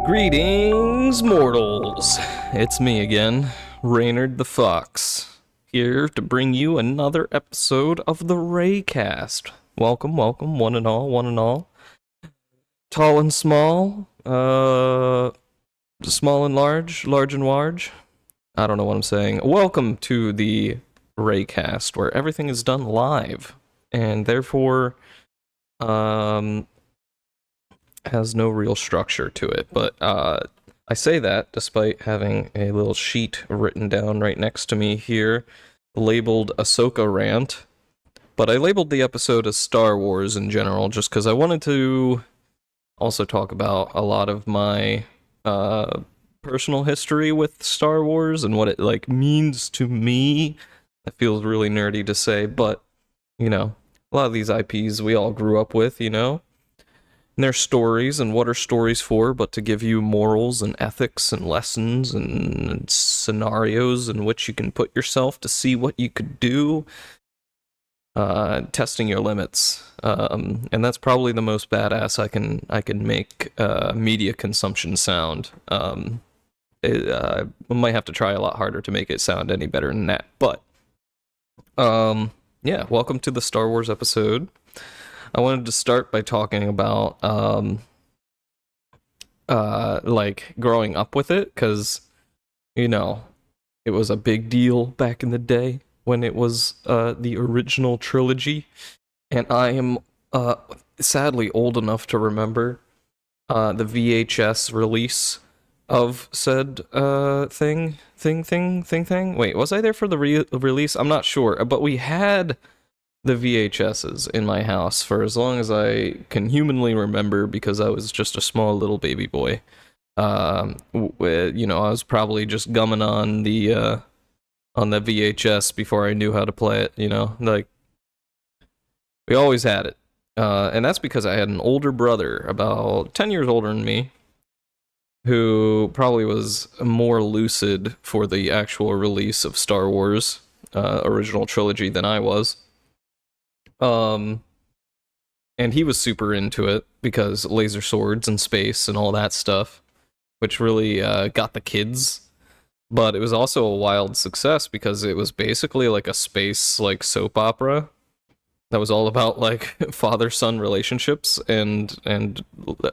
Greetings, mortals. It's me again, Reynard The Fox, here to bring you another episode of TheReyCast. Welcome, welcome, one and all. Tall and small, small and large and large. I don't know what I'm saying. Welcome to the TheReyCast, where everything is done live, and therefore, has no real structure to it, but I say that despite having a little sheet written down right next to me here, labeled Ahsoka rant, but I labeled the episode as Star Wars in general, just because I wanted to also talk about a lot of my personal history with Star Wars and what it means to me. It feels really nerdy to say, but you know, a lot of these IPs we all grew up with, you know. And their stories, and what are stories for but to give you morals and ethics and lessons and scenarios in which you can put yourself to see what you could do, testing your limits. And that's probably the most badass I can make media consumption sound. I might have to try a lot harder to make it sound any better than that. But yeah, welcome to the Star Wars episode. I wanted to start by talking about, growing up with it, because, you know, it was a big deal back in the day when it was, the original trilogy, and I am, sadly old enough to remember, the VHS release of said, thing. Wait, was I there for the release? I'm not sure, but we had the VHSs in my house for as long as I can humanly remember, because I was just a small little baby boy. I was probably just gumming on the VHS before I knew how to play it, you know? Like, we always had it. And that's because I had an older brother, about 10 years older than me, who probably was more lucid for the actual release of Star Wars, original trilogy than I was. And he was super into it because laser swords and space and all that stuff, which really got the kids. But it was also a wild success because it was basically like a space soap opera that was all about father-son relationships and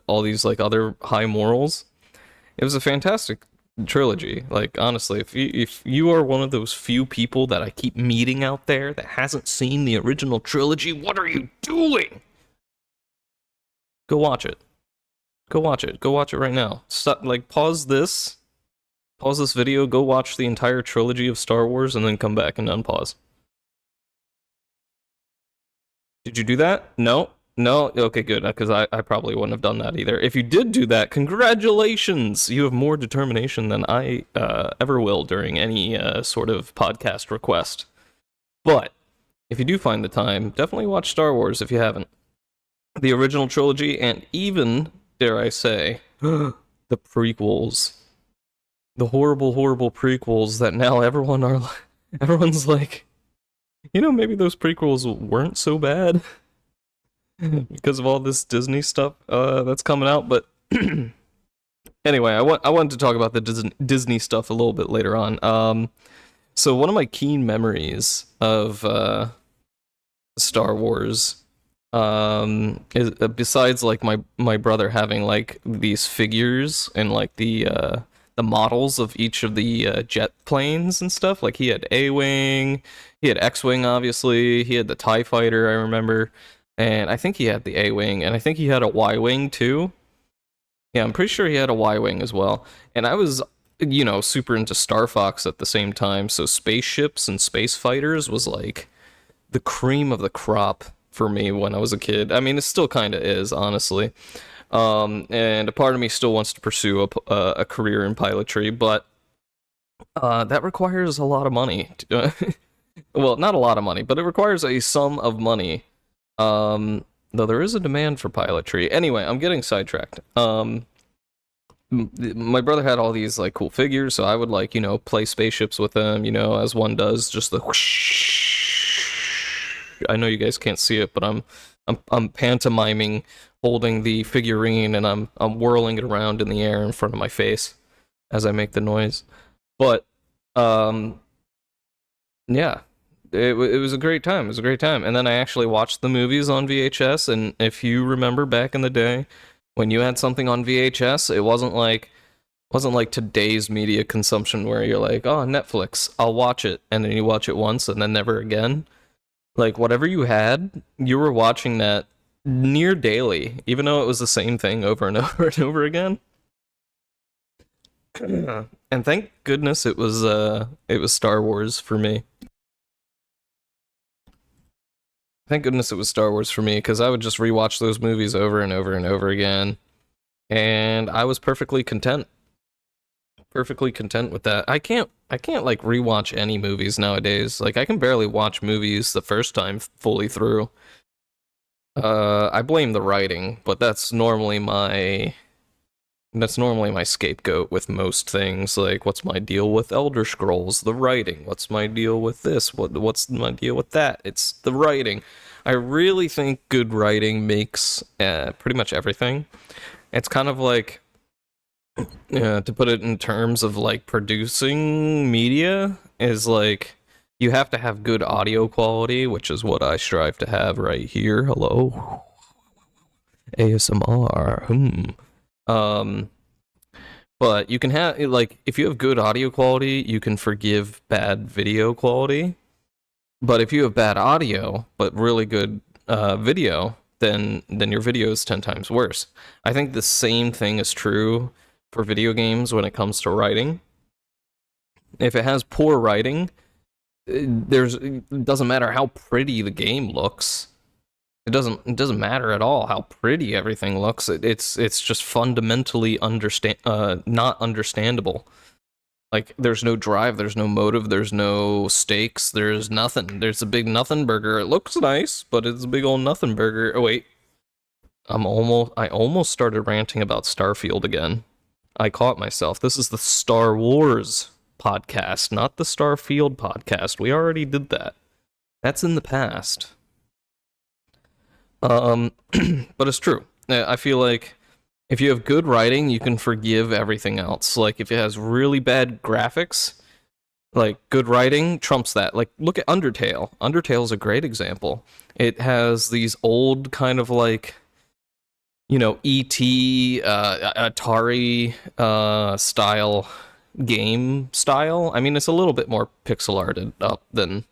all these other high morals. It was a fantastic trilogy. Honestly, if you are one of those few people that I keep meeting out there that hasn't seen the original trilogy, what are you doing? Go watch it. Go watch it right now. Stop, pause this video, go watch the entire trilogy of Star Wars, and then come back and unpause. Did you do that? No? Okay, good, because I probably wouldn't have done that either. If you did do that, congratulations! You have more determination than I ever will during any sort of podcast request. But, if you do find the time, definitely watch Star Wars if you haven't. The original trilogy, and even, dare I say, the prequels. The horrible, horrible prequels that now everyone's like, you know, maybe those prequels weren't so bad because of all this Disney stuff that's coming out. But anyway, I wanted to talk about the Disney stuff a little bit later on. So one of my keen memories of Star Wars is, besides my brother having these figures and the models of each of the jet planes and stuff. He had A-Wing, he had X-Wing, obviously, he had the TIE Fighter, I remember, and I think he had the A-Wing, and I think he had a Y-Wing too. Yeah, I'm pretty sure he had a Y-Wing as well. And I was, you know, super into Star Fox at the same time, so spaceships and space fighters was the cream of the crop for me when I was a kid. I mean, it still kind of is, honestly. And a part of me still wants to pursue a career in pilotry, but that requires a lot of money. Well, not a lot of money, but it requires a sum of money. Though there is a demand for pilotry. Anyway, I'm getting sidetracked. My brother had all these cool figures, so I would play spaceships with them, as one does, just the whoosh I know you guys can't see it, but I'm pantomiming holding the figurine, and I'm whirling it around in the air in front of my face as I make the noise. But um, yeah, it was a great time. It was a great time. And then I actually watched the movies on VHS. And if you remember back in the day, when you had something on VHS, it wasn't like today's media consumption where you're like, oh, Netflix, I'll watch it, and then you watch it once and then never again. Like whatever you had, you were watching that near daily, even though it was the same thing over and over and over again. And thank goodness it was Star Wars for me. Thank goodness it was Star Wars for me, because I would just rewatch those movies over and over and over again, and I was perfectly content. Perfectly content with that. I can't like rewatch any movies nowadays. Like I can barely watch movies the first time fully through. I blame the writing, but that's normally my scapegoat with most things. Like, what's my deal with Elder Scrolls? The writing. What's my deal with this? What's my deal with that? It's the writing. I really think good writing makes pretty much everything. It's kind of like, to put it in terms of like producing media, is like you have to have good audio quality, which is what I strive to have right here. Hello, ASMR. Um, but you can have, like, if you have good audio quality, you can forgive bad video quality. But if you have bad audio but really good video, then your video is 10 times worse. I think the same thing is true for video games when it comes to writing. If it has poor writing, it doesn't matter how pretty the game looks. It doesn't matter at all how pretty everything looks. It's just fundamentally not understandable. Like there's no drive, there's no motive, there's no stakes, there's nothing. There's a big nothing burger. It looks nice, but it's a big old nothing burger. Oh wait, I almost started ranting about Starfield again. I caught myself. This is the Star Wars podcast, not the Starfield podcast. We already did that. That's in the past. Um, but it's true. I feel like if you have good writing, you can forgive everything else. Like if it has really bad graphics, like good writing trumps that. Like look at Undertale. Undertale's a great example. It has these old kind of like, ET, Atari style game style. I mean, it's a little bit more pixel arted up than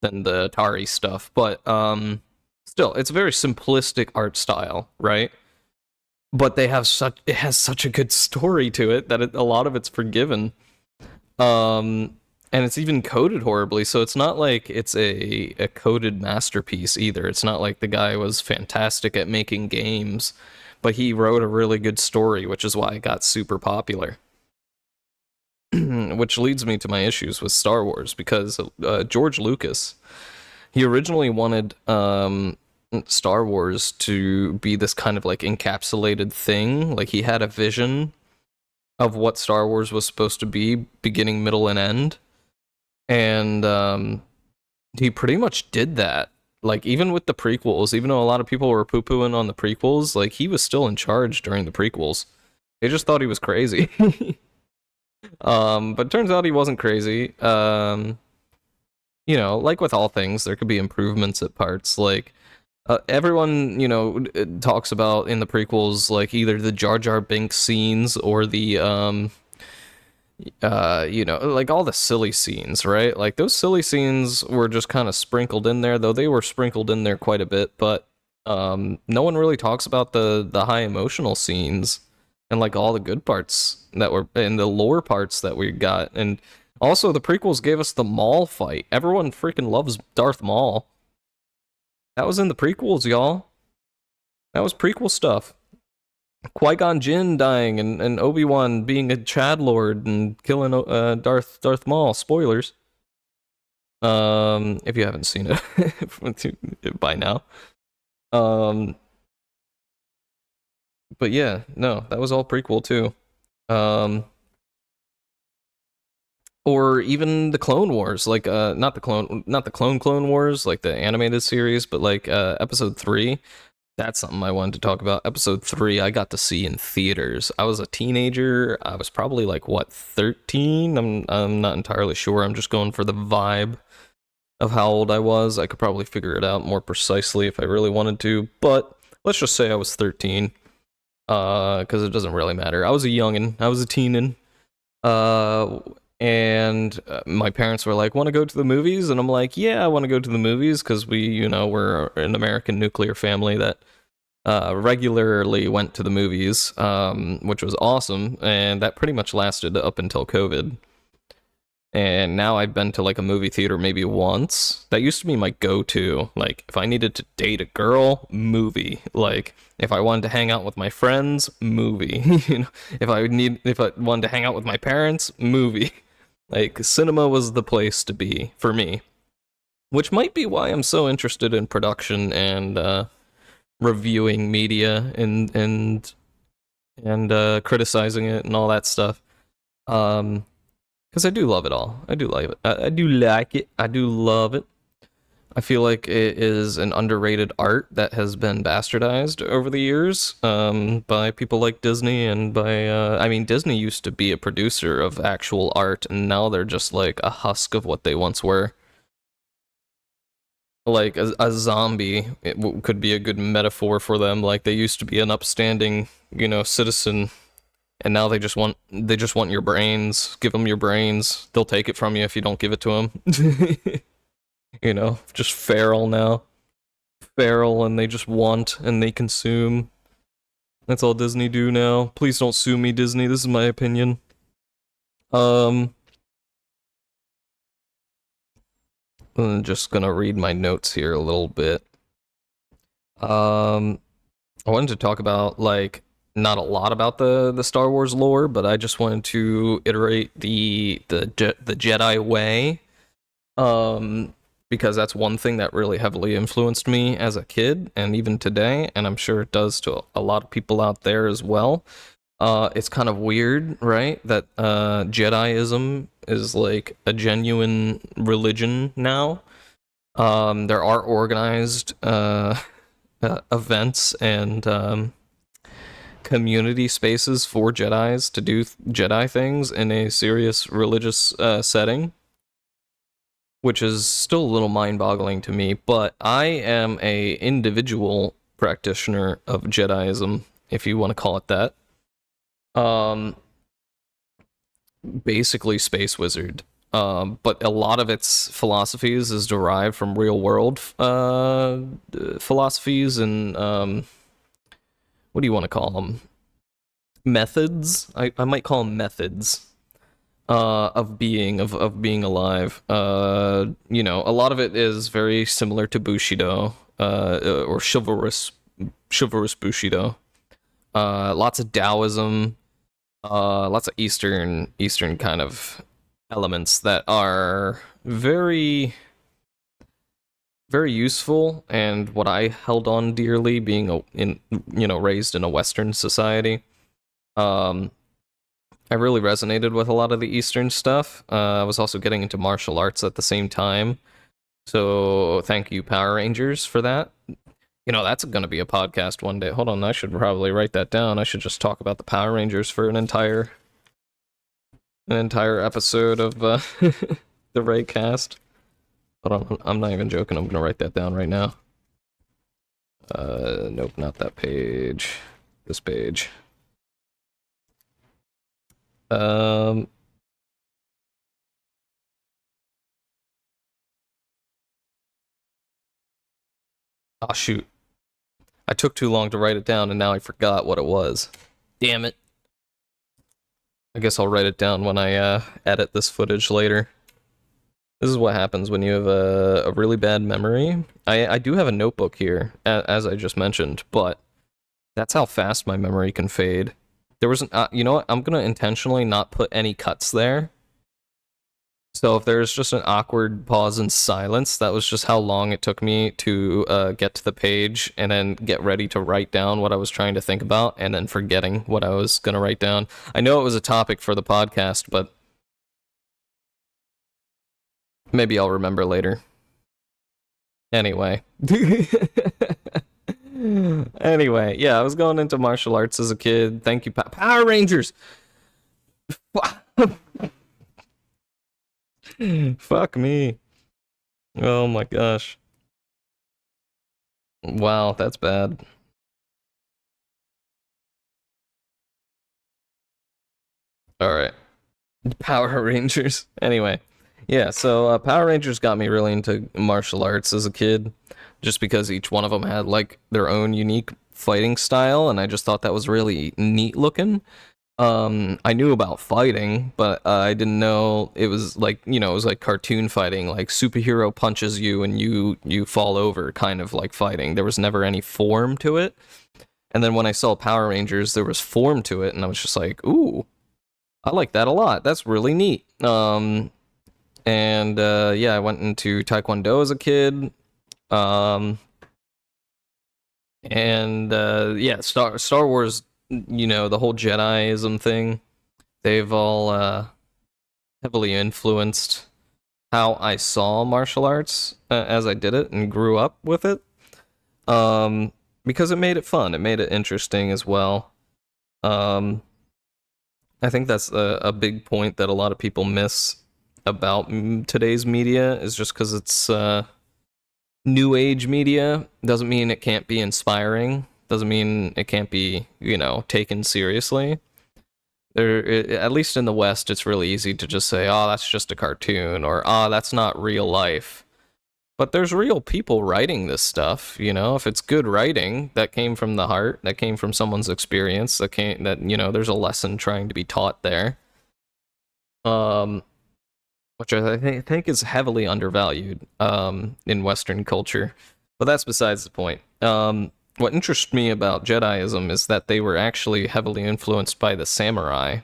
the Atari stuff, but still, it's a very simplistic art style, right? But it has such a good story to it that a lot of it's forgiven. And it's even coded horribly, so it's not like it's a coded masterpiece either. It's not like the guy was fantastic at making games, but he wrote a really good story, which is why it got super popular. Which leads me to my issues with Star Wars, because George Lucas, he originally wanted Star Wars to be this kind of like encapsulated thing. Like he had a vision of what Star Wars was supposed to be, beginning, middle, and end. And he pretty much did that. Like even with the prequels, even though a lot of people were poo-pooing on the prequels, like he was still in charge during the prequels. They just thought he was crazy. But turns out he wasn't crazy. Like with all things, there could be improvements at parts. Like everyone, talks about in the prequels, like either the Jar Jar Binks scenes or the like all the silly scenes, right? Like those silly scenes were just kind of sprinkled in there, though they were sprinkled in there quite a bit. But no one really talks about the high emotional scenes and like all the good parts that were and the lore parts that we got. And also the prequels gave us the Maul fight. Everyone freaking loves Darth Maul. That was in the prequels, y'all. That was prequel stuff. Qui-Gon Jinn dying and Obi-Wan being a Chad Lord and killing Darth Maul. Spoilers. If you haven't seen it by now. But yeah, no, that was all prequel too. Um, Or even the Clone Wars, like not the Clone Wars, like the animated series, but like episode 3. That's something I wanted to talk about. Episode 3, I got to see in theaters. I was a teenager. I was probably like, what, 13? I'm not entirely sure. I'm just going for the vibe of how old I was. I could probably figure it out more precisely if I really wanted to, but let's just say I was 13. Because it doesn't really matter. I was a youngin'. I was a teenin'. Uh, and my parents were like, "Want to go to the movies?" And I'm like, "Yeah, I want to go to the movies because we're an American nuclear family that regularly went to the movies, which was awesome, and that pretty much lasted up until COVID. And now I've been to like a movie theater maybe once. That used to be my go-to. Like if I needed to date a girl, movie. Like if I wanted to hang out with my friends, movie. If I wanted to hang out with my parents, movie. Like cinema was the place to be for me. Which might be why I'm so interested in production and reviewing media and criticizing it and all that stuff. Because I do love it all. I do like it. I do like it. I do love it. I feel like it is an underrated art that has been bastardized over the years by people like Disney and by, I mean, Disney used to be a producer of actual art, and now they're just like a husk of what they once were. Like a zombie could be a good metaphor for them. Like they used to be an upstanding, citizen, and now they just want your brains. Give them your brains. They'll take it from you if you don't give it to them. Just feral now. Feral, and they just want and they consume. That's all Disney do now. Please don't sue me, Disney. This is my opinion. I'm just gonna read my notes here a little bit. I wanted to talk about like not a lot about the Star Wars lore, but I just wanted to iterate the Jedi way. Because that's one thing that really heavily influenced me as a kid and even today, and I'm sure it does to a lot of people out there as well. It's kind of weird, right? That Jediism is like a genuine religion now. There are organized events and community spaces for Jedis to do Jedi things in a serious religious setting, which is still a little mind-boggling to me. But I am a individual practitioner of Jediism, if you want to call it that. Basically space wizard. But a lot of its philosophies is derived from real world philosophies and what do you want to call them? Methods. I might call them methods of being alive. A lot of it is very similar to Bushido, or chivalrous Bushido. Lots of Taoism, lots of Eastern kind of elements that are very, very useful, and what I held on dearly, being raised in a Western society. I really resonated with a lot of the Eastern stuff. I was also getting into martial arts at the same time. So thank you, Power Rangers, for that. That's going to be a podcast one day. Hold on, I should probably write that down. I should just talk about the Power Rangers for an entire episode of the TheReyCast. Hold on, I'm not even joking. I'm going to write that down right now. Nope, not that page. This page. Oh shoot. I took too long to write it down and now I forgot what it was. Damn it. I guess I'll write it down when I edit this footage later. This is what happens when you have a really bad memory. I do have a notebook here, as I just mentioned, but that's how fast my memory can fade. There was you know what? I'm gonna intentionally not put any cuts there. So if there's just an awkward pause in silence, that was just how long it took me to get to the page and then get ready to write down what I was trying to think about and then forgetting what I was gonna write down. I know it was a topic for the podcast, but Maybe I'll remember later. Anyway. Anyway, yeah, I was going into martial arts as a kid. Thank you, Power Rangers. Fuck me. Oh my gosh. Wow, that's bad. All right. Power Rangers. Anyway, yeah, so Power Rangers got me really into martial arts as a kid, just because each one of them had like their own unique fighting style, and I just thought that was really neat looking. I knew about fighting, but I didn't know it was like, it was like cartoon fighting, like superhero punches you and you fall over kind of like fighting. There was never any form to it. And then when I saw Power Rangers, there was form to it, and I was just like, ooh, I like that a lot. That's really neat. And yeah, I went into Taekwondo as a kid. Um, and yeah, Star Wars, the whole Jediism thing, they've all heavily influenced how I saw martial arts as I did it and grew up with it. Because it made it fun, it made it interesting as well. Um, I think that's a big point that a lot of people miss about today's media, is just because it's new age media doesn't mean it can't be inspiring, doesn't mean it can't be, taken seriously. At least in the West, it's really easy to just say, oh, that's just a cartoon, or oh, that's not real life. But there's real people writing this stuff, if it's good writing that came from the heart, that came from someone's experience, there's a lesson trying to be taught there. Which I think is heavily undervalued in Western culture. But that's besides the point. What interests me about Jediism is that they were actually heavily influenced by the samurai,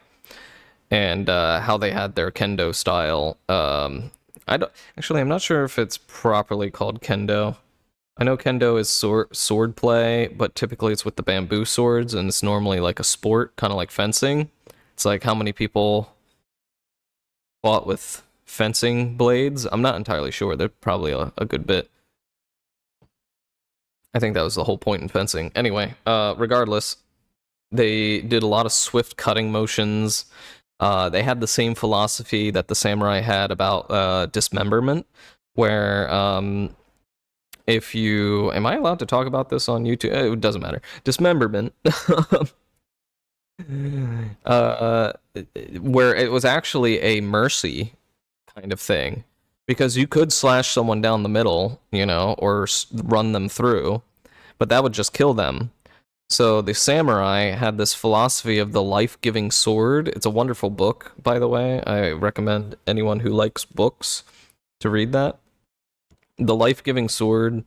and how they had their kendo style. I'm not sure if it's properly called kendo. I know kendo is sword play, but typically it's with the bamboo swords, and it's normally like a sport, kind of like fencing. It's like how many people fought with fencing blades. I'm not entirely sure. They're probably a good bit. I think that was the whole point in fencing. Anyway, regardless, they did a lot of swift cutting motions. They had the same philosophy that the samurai had about dismemberment, where if you... Am I allowed to talk about this on YouTube? It doesn't matter. Dismemberment. Where it was actually a mercy kind of thing, because you could slash someone down the middle, or run them through, but that would just kill them. So the samurai had this philosophy of the life-giving sword. It's a wonderful book, by the way. I recommend anyone who likes books to read that. The life-giving sword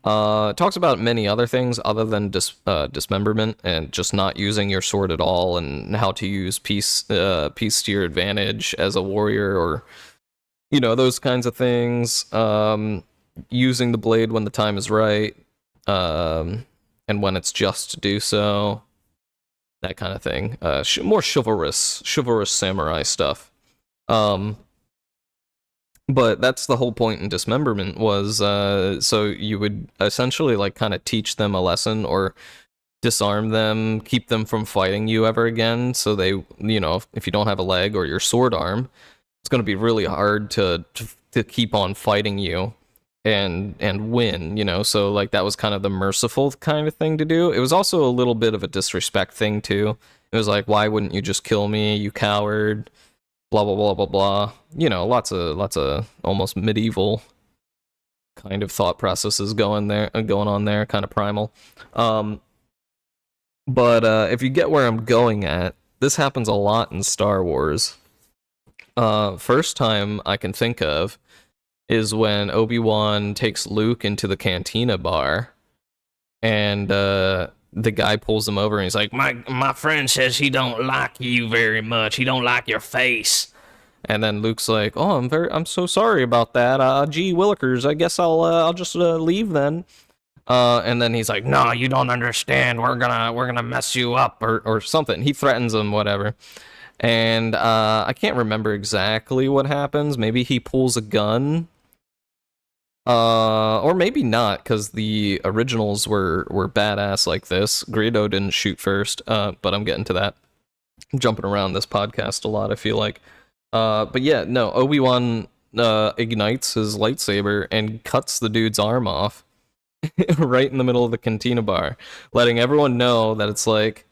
talks about many other things other than dismemberment and just not using your sword at all, and how to use peace to your advantage as a warrior, or those kinds of things. Using the blade when the time is right, and when it's just to do so, that kind of thing. More chivalrous samurai stuff. But that's the whole point in dismemberment, was so you would essentially like kind of teach them a lesson, or disarm them, keep them from fighting you ever again. So they, if you don't have a leg or your sword arm, it's going to be really hard to keep on fighting you and win, so like that was kind of the merciful kind of thing to do. It was also a little bit of a disrespect thing too. It was like, why wouldn't you just kill me, you coward? Blah blah blah blah blah. Lots of almost medieval kind of thought processes going on there, kind of primal. But if you get where I'm going at, this happens a lot in Star Wars. First time I can think of is when Obi-Wan takes Luke into the cantina bar, and the guy pulls him over and he's like, my friend says he don't like you very much. He don't like your face. And then Luke's like, oh, I'm so sorry about that. Gee willikers, I guess I'll just leave then. And then he's like, no, you don't understand. We're gonna mess you up, or something. He threatens him, whatever. And I can't remember exactly what happens. Maybe he pulls a gun. Or maybe not, because the originals were badass like this. Greedo didn't shoot first, but I'm getting to that. I'm jumping around this podcast a lot, I feel like. But yeah, no, Obi-Wan ignites his lightsaber and cuts the dude's arm off right in the middle of the cantina bar, letting everyone know that it's like,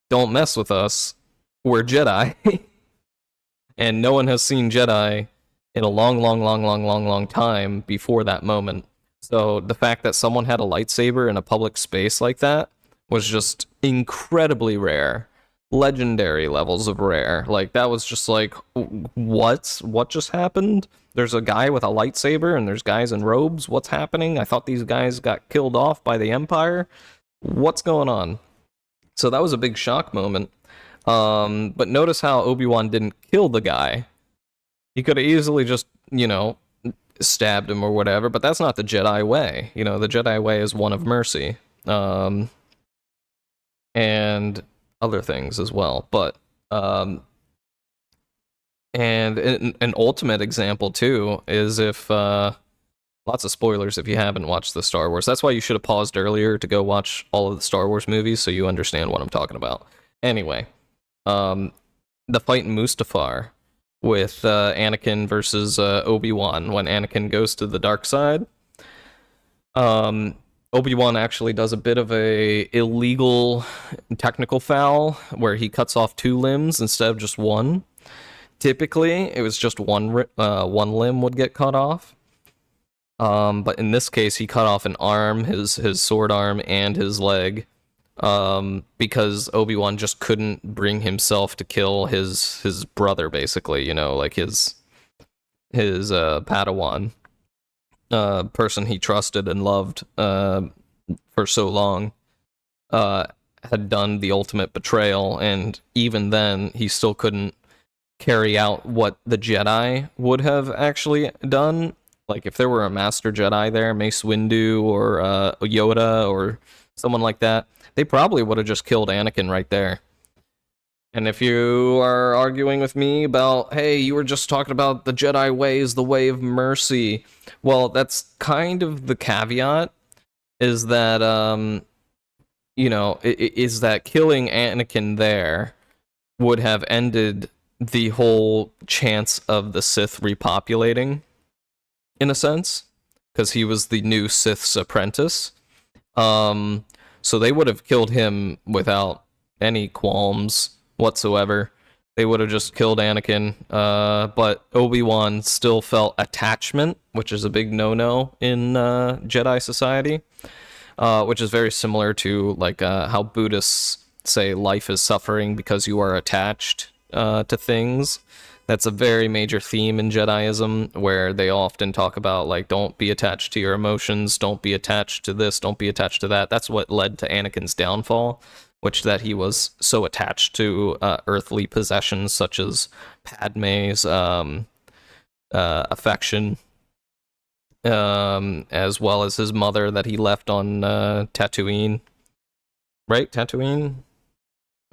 don't mess with us. We're Jedi. And no one has seen Jedi in a long time before that moment. So the fact that someone had a lightsaber in a public space like that was just incredibly rare. Legendary levels of rare. Like, that was just like, what? What just happened? There's a guy with a lightsaber and there's guys in robes. What's happening? I thought these guys got killed off by the Empire. What's going on? So that was a big shock moment. But notice how Obi-Wan didn't kill the guy. He could have easily just, stabbed him or whatever, but that's not the Jedi way. The Jedi way is one of mercy. And other things as well. But, and an ultimate example, too, is if, lots of spoilers if you haven't watched the Star Wars. That's why you should have paused earlier to go watch all of the Star Wars movies so you understand what I'm talking about. Anyway. The fight in Mustafar with Anakin versus Obi-Wan when Anakin goes to the dark side. Obi-Wan actually does a bit of a illegal technical foul where he cuts off 2 limbs instead of just 1. Typically, it was just one limb would get cut off. But in this case, he cut off an arm, his sword arm, and his leg. Because Obi-Wan just couldn't bring himself to kill his brother, basically, like his Padawan, person he trusted and loved, for so long, had done the ultimate betrayal, and even then, he still couldn't carry out what the Jedi would have actually done. Like, if there were a Master Jedi there, Mace Windu, or Yoda, or someone like that, they probably would have just killed Anakin right there. And if you are arguing with me about, hey, you were just talking about the Jedi way is the way of mercy, well, that's kind of the caveat, is that, is that killing Anakin there would have ended the whole chance of the Sith repopulating, in a sense, because he was the new Sith's apprentice. So they would have killed him without any qualms whatsoever. They would have just killed Anakin. But Obi-Wan still felt attachment, which is a big no-no in Jedi society, which is very similar to like how Buddhists say life is suffering because you are attached to things. That's a very major theme in Jediism, where they often talk about, like, don't be attached to your emotions, don't be attached to this, don't be attached to that. That's what led to Anakin's downfall, which that he was so attached to earthly possessions such as Padme's affection, as well as his mother that he left on Tatooine. Right? Tatooine?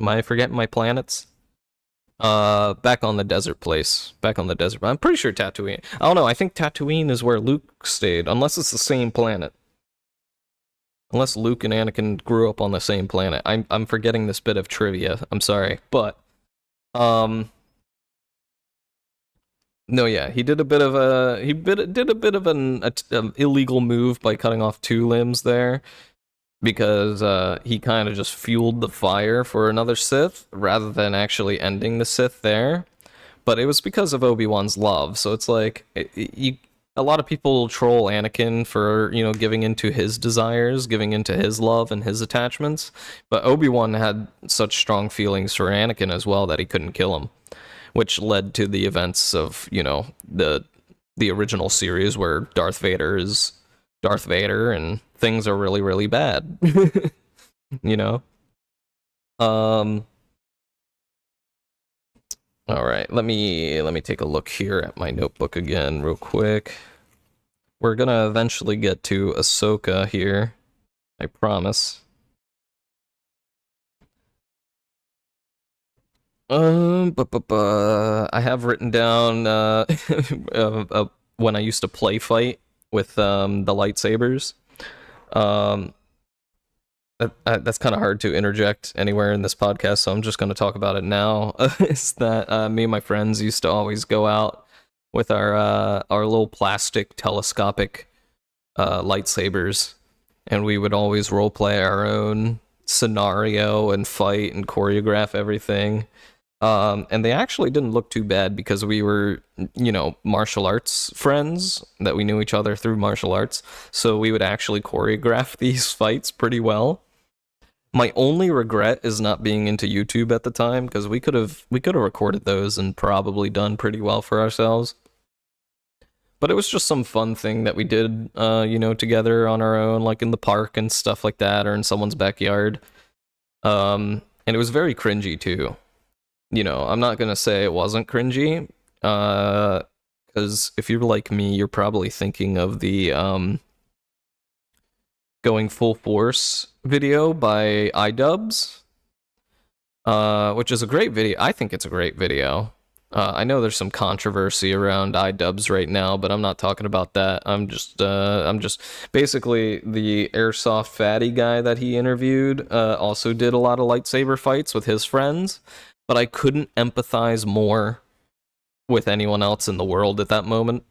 Am I forgetting my planets? Back on the desert place. Back on the desert. I'm pretty sure Tatooine. I don't know. I think Tatooine is where Luke stayed, unless it's the same planet. Unless Luke and Anakin grew up on the same planet. I'm forgetting this bit of trivia. I'm sorry, but no, yeah, he did a bit of an illegal move by cutting off 2 limbs there, because he kind of just fueled the fire for another Sith rather than actually ending the Sith there. But it was because of Obi-Wan's love. So it's like, a lot of people troll Anakin for, giving into his desires, giving into his love and his attachments. But Obi-Wan had such strong feelings for Anakin as well that he couldn't kill him, which led to the events of, the original series where Darth Vader is Darth Vader and things are really, really bad. All right, let me take a look here at my notebook again real quick. We're gonna eventually get to Ahsoka here, I promise. I have written down when I used to play fight with the lightsabers. Um, that's kind of hard to interject anywhere in this podcast, so I'm just going to talk about it now. Is that me and my friends used to always go out with our little plastic telescopic lightsabers, and we would always role play our own scenario and fight and choreograph everything. And they actually didn't look too bad because we were, martial arts friends that we knew each other through martial arts. So we would actually choreograph these fights pretty well. My only regret is not being into YouTube at the time because we could have recorded those and probably done pretty well for ourselves. But it was just some fun thing that we did, together on our own, like in the park and stuff like that, or in someone's backyard. And it was very cringy too. I'm not gonna say it wasn't cringy, because if you're like me, you're probably thinking of the Going Full Force video by iDubbbz, which is a great video. I think it's a great video. I know there's some controversy around iDubbbz right now, but I'm not talking about that. I'm just basically the airsoft fatty guy that he interviewed. Also did a lot of lightsaber fights with his friends, but I couldn't empathize more with anyone else in the world at that moment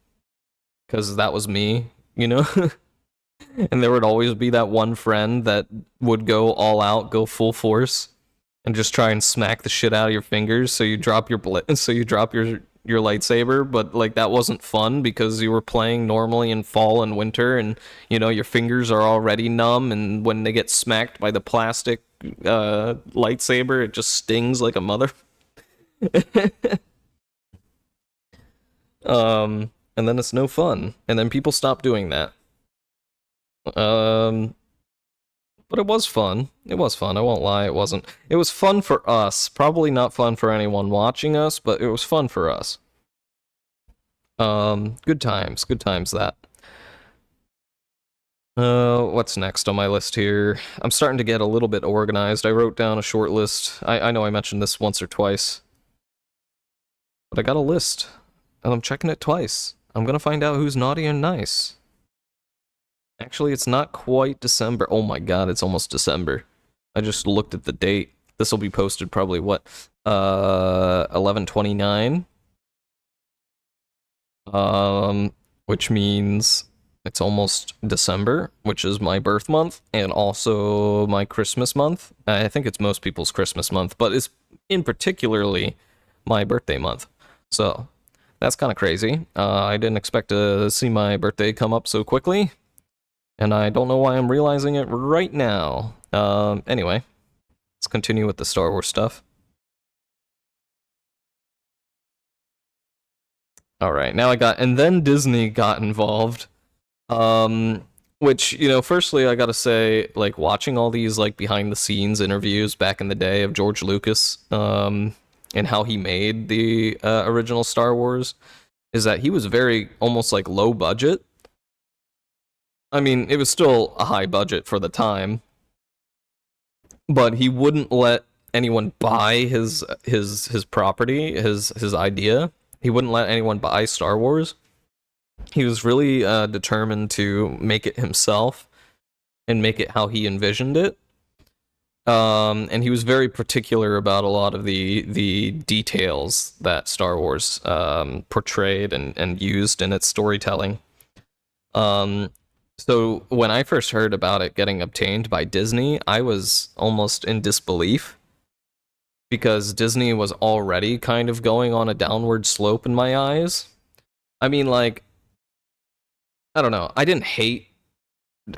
because that was me, you know. And there would always be that one friend that would go all out, go full force, and just try and smack the shit out of your fingers so you drop your lightsaber, but like that wasn't fun because you were playing normally in fall and winter, and your fingers are already numb, and when they get smacked by the plastic lightsaber, it just stings like a mother. And then it's no fun, and then people stop doing that. Um, but it was fun. It was fun. I won't lie, it wasn't. It was fun for us. Probably not fun for anyone watching us, but it was fun for us. Good times. Good times that. What's next on my list here? I'm starting to get a little bit organized. I wrote down a short list. I know I mentioned this once or twice, but I got a list, and I'm checking it twice. I'm gonna find out who's naughty and nice. Actually, it's not quite December. Oh my god, it's almost December. I just looked at the date. This will be posted probably what? 11/29. Which means it's almost December, which is my birth month and also my Christmas month. I think it's most people's Christmas month, but it's in particularly my birthday month. So, that's kind of crazy. I didn't expect to see my birthday come up so quickly, and I don't know why I'm realizing it right now. Anyway, let's continue with the Star Wars stuff. All right, now and then Disney got involved. Which, firstly, I gotta say, like, watching all these, like, behind the scenes interviews back in the day of George Lucas, and how he made the original Star Wars, is that he was very, almost like low budget. I mean, it was still a high budget for the time, but he wouldn't let anyone buy his property, his idea. He wouldn't let anyone buy Star Wars. He was really determined to make it himself and make it how he envisioned it. And he was very particular about a lot of the details that Star Wars portrayed and used in its storytelling. So when I first heard about it getting obtained by Disney, I was almost in disbelief because Disney was already kind of going on a downward slope in my eyes. I mean, like, I don't know. I didn't hate.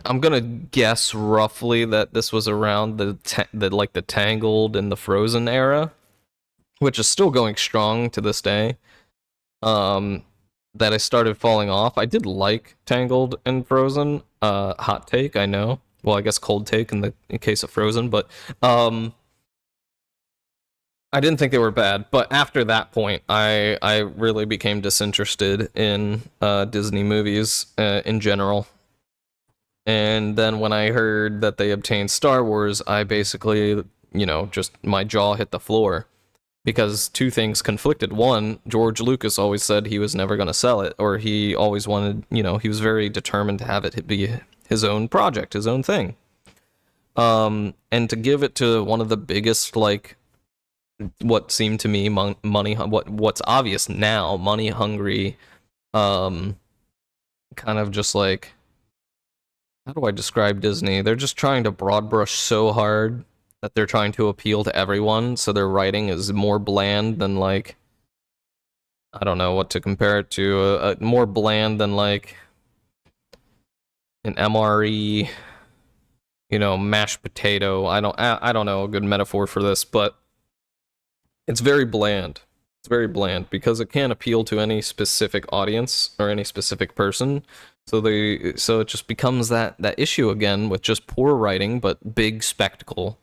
I'm gonna guess roughly that this was around the Tangled and the Frozen era, which is still going strong to this day. That I started falling off. I did like Tangled and Frozen. Hot take, I know. Well, I guess cold take in case of Frozen, but I didn't think they were bad. But after that point, I really became disinterested in Disney movies in general. And then when I heard that they obtained Star Wars, I basically, just my jaw hit the floor. because two things conflicted. One, George Lucas always said he was never going to sell it, or he always wanted, he was very determined to have it be his own project, his own thing. And to give it to one of the biggest, like, what seemed to me what's obvious now, money hungry, kind of just like, how do I describe Disney? They're just trying to broad brush so hard that they're trying to appeal to everyone, so their writing is more bland than, like, I don't know what to compare it to, more bland than, like, an MRE, mashed potato. I don't know a good metaphor for this, but it's very bland. It's very bland because it can't appeal to any specific audience or any specific person. So it just becomes that issue again with just poor writing, but big spectacle.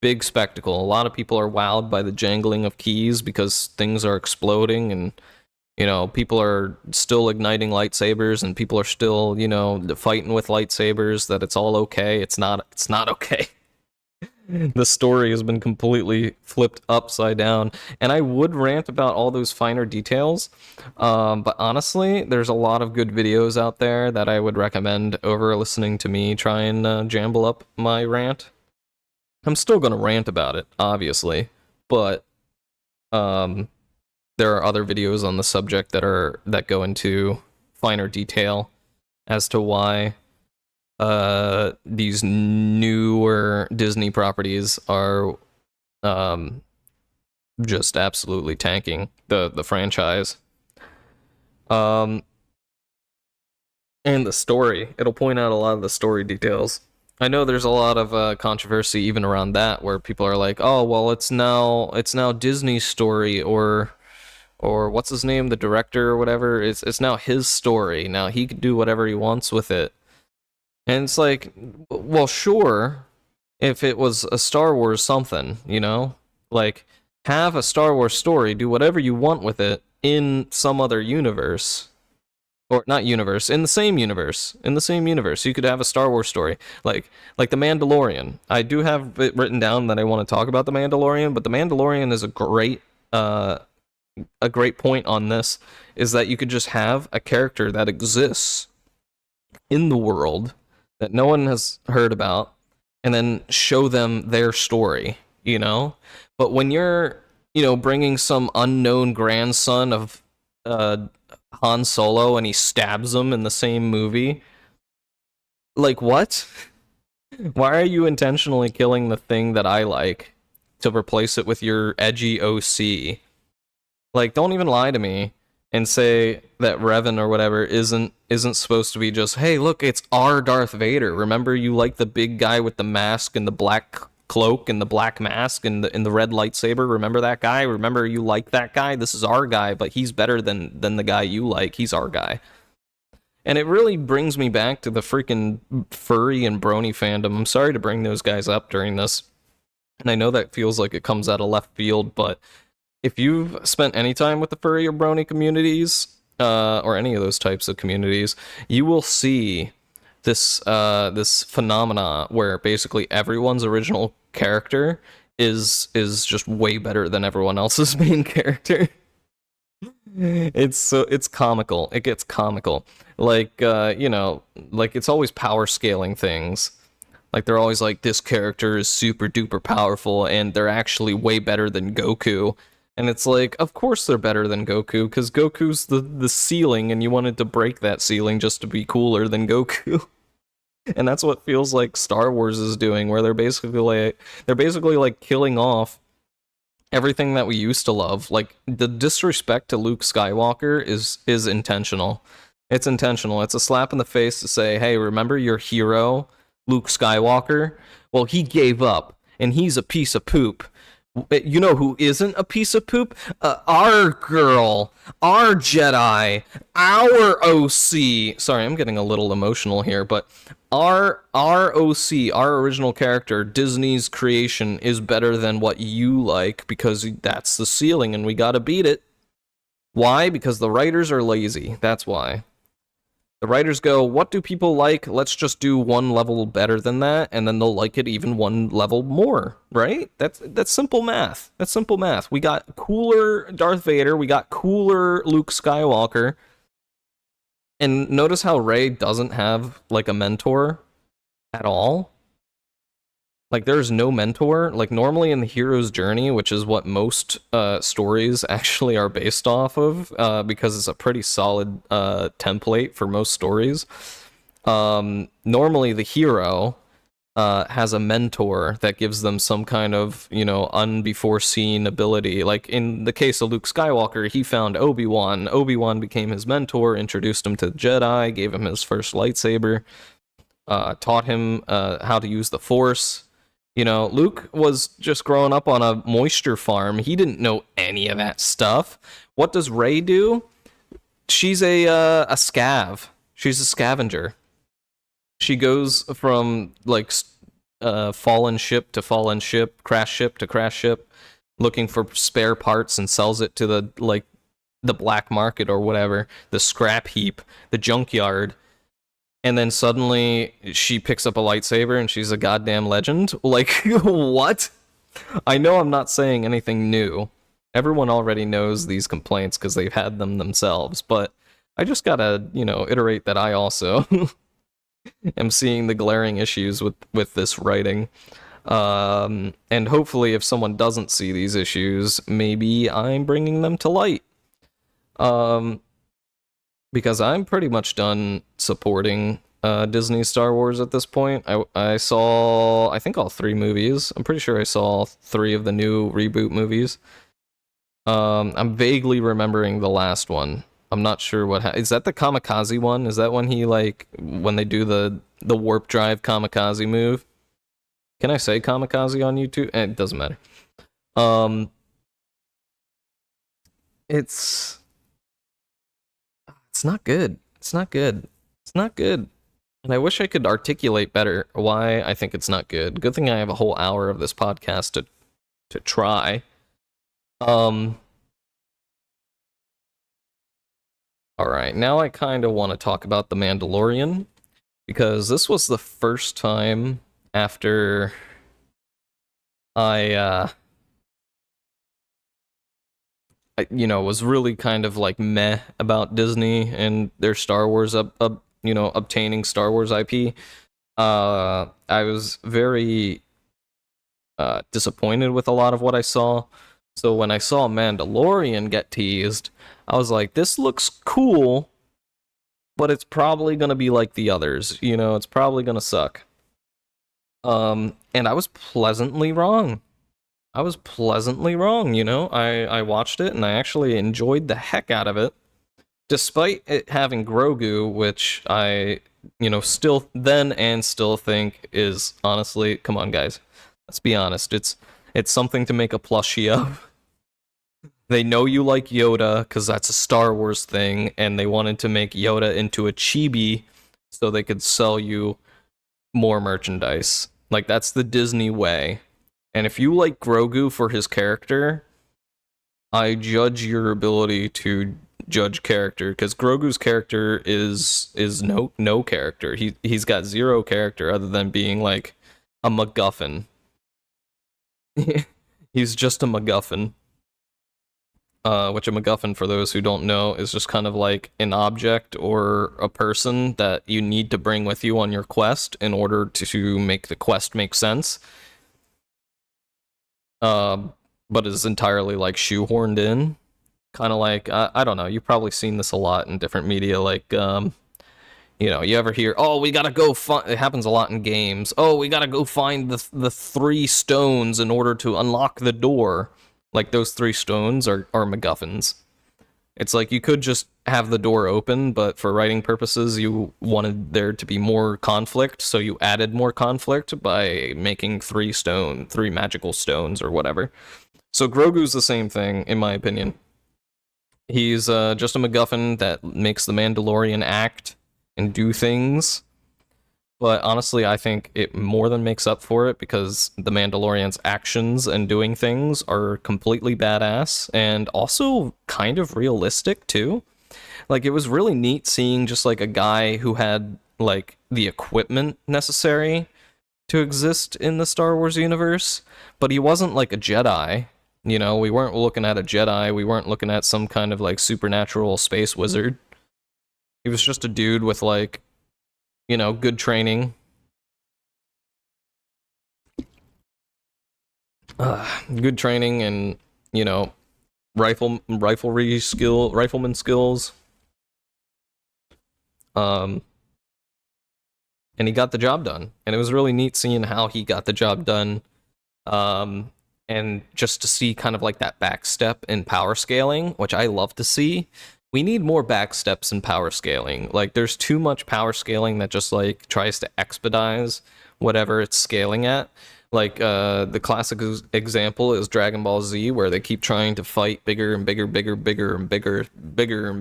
Big spectacle. A lot of people are wowed by the jangling of keys because things are exploding, and people are still igniting lightsabers, and people are still fighting with lightsabers. That it's all okay. It's not okay. The story has been completely flipped upside down, and I would rant about all those finer details, but honestly, there's a lot of good videos out there that I would recommend over listening to me try and jamble up my rant. I'm still going to rant about it, obviously, but there are other videos on the subject that go into finer detail as to why these newer Disney properties are just absolutely tanking the franchise. And the story. It'll point out a lot of the story details. I know there's a lot of controversy even around that, where people are like, "Oh, well, it's now Disney's story," or what's his name, the director or whatever. It's now his story. Now he can do whatever he wants with it. And it's like, well, sure, if it was a Star Wars something, like, have a Star Wars story, do whatever you want with it in some other universe. Or not universe, in the same universe. You could have a Star Wars story. Like The Mandalorian. I do have it written down that I want to talk about The Mandalorian, but The Mandalorian is a great point on this, is that you could just have a character that exists in the world that no one has heard about, and then show them their story, But when you're, bringing some unknown grandson of Han Solo and he stabs him in the same movie, like, what? Why are you intentionally killing the thing that I like to replace it with your edgy OC? Like, don't even lie to me and say that Revan or whatever isn't supposed to be just, hey, look, it's our Darth Vader. Remember, you like the big guy with the mask and the black cloak and the black mask and the red lightsaber? Remember that guy? Remember, you like that guy? This is our guy, but he's better than the guy you like. He's our guy. And it really brings me back to the freaking furry and brony fandom. I'm sorry to bring those guys up during this, and I know that feels like it comes out of left field, but if you've spent any time with the furry or brony communities, or any of those types of communities, you will see this phenomena where basically everyone's original character is just way better than everyone else's main character. It's comical. It gets comical. Like, like, it's always power scaling things. Like, they're always like, this character is super duper powerful, and they're actually way better than Goku. And it's like, of course they're better than Goku, because Goku's the ceiling, and you wanted to break that ceiling just to be cooler than Goku. And that's what feels like Star Wars is doing, where they're basically like killing off everything that we used to love. Like, the disrespect to Luke Skywalker is intentional. It's intentional. It's a slap in the face to say, hey, remember your hero, Luke Skywalker? Well, he gave up, and he's a piece of poop. You know who isn't a piece of poop? Our girl, our Jedi, our OC. Sorry, I'm getting a little emotional here, but our OC, our original character, Disney's creation, is better than what you like, because that's the ceiling and we gotta beat it. Why? Because the writers are lazy. That's why. The writers go, what do people like? Let's just do one level better than that, and then they'll like it even one level more, right? That's simple math. That's simple math. We got cooler Darth Vader, we got cooler Luke Skywalker, and notice how Rey doesn't have like a mentor at all. Like, there's no mentor. Like, normally in the hero's journey, which is what most stories actually are based off of, because it's a pretty solid template for most stories. Normally the hero has a mentor that gives them some kind of, unbefore-seen ability. Like, in the case of Luke Skywalker, he found Obi-Wan. Obi-Wan became his mentor, introduced him to the Jedi, gave him his first lightsaber, taught him how to use the Force. Luke was just growing up on a moisture farm. He didn't know any of that stuff. What does Rey do? She's a scav. She's a scavenger. She goes from like fallen ship to fallen ship, crash ship to crash ship, looking for spare parts and sells it to the black market or whatever, the scrap heap, the junkyard. And then suddenly she picks up a lightsaber and she's a goddamn legend. Like, what? I know I'm not saying anything new. Everyone already knows these complaints because they've had them themselves. But I just gotta, iterate that I also am seeing the glaring issues with this writing. And hopefully if someone doesn't see these issues, maybe I'm bringing them to light. Because I'm pretty much done supporting Disney Star Wars at this point. I saw, I think, all 3 movies. I'm pretty sure I saw 3 of the new reboot movies. I'm vaguely remembering the last one. I'm not sure is that the kamikaze one? Is that when he, when they do the warp drive kamikaze move? Can I say kamikaze on YouTube? It doesn't matter. It's not good. It's not good. It's not good. And I wish I could articulate better why I think it's not good. Good thing I have a whole hour of this podcast to try. Alright, now I kind of want to talk about The Mandalorian, because this was the first time after I was really kind of like meh about Disney and their Star Wars obtaining Star Wars IP. I was very disappointed with a lot of what I saw. So when I saw Mandalorian get teased, I was like, this looks cool, but it's probably gonna be like the others. It's probably gonna suck. And I was pleasantly wrong. I watched it and I actually enjoyed the heck out of it. Despite it having Grogu, which I, still think is, honestly, come on guys, let's be honest, it's something to make a plushie of. They know you like Yoda, because that's a Star Wars thing, and they wanted to make Yoda into a chibi so they could sell you more merchandise. Like, that's the Disney way. And if you like Grogu for his character, I judge your ability to judge character, because Grogu's character is no character. He's got 0 character other than being like a MacGuffin. He's just a MacGuffin. Which a MacGuffin, for those who don't know, is just kind of like an object or a person that you need to bring with you on your quest in order to make the quest make sense. But is entirely like shoehorned in. Kind of like, I don't know, you've probably seen this a lot in different media, like, you ever hear, oh, we gotta go find, it happens a lot in games, oh, we gotta go find the 3 stones in order to unlock the door. Like, those 3 stones are MacGuffins. It's like, you could just have the door open, but for writing purposes, you wanted there to be more conflict, so you added more conflict by making 3 magical stones or whatever. So Grogu's the same thing, in my opinion. He's just a MacGuffin that makes the Mandalorian act and do things. But honestly, I think it more than makes up for it, because the Mandalorian's actions and doing things are completely badass and also kind of realistic too. Like, it was really neat seeing just like a guy who had like the equipment necessary to exist in the Star Wars universe, but he wasn't like a Jedi. You know, we weren't looking at a Jedi. We weren't looking at some kind of like supernatural space wizard. He was just a dude with like, you know, good training. Good training and, you know, rifleman skills. Um, and he got the job done. And it was really neat seeing how he got the job done. And just to see kind of like that backstep in power scaling, which I love to see. We need more backsteps in power scaling. Like, there's too much power scaling that just like tries to expedite whatever it's scaling at. Like, the classic example is Dragon Ball Z, where they keep trying to fight bigger and bigger, bigger and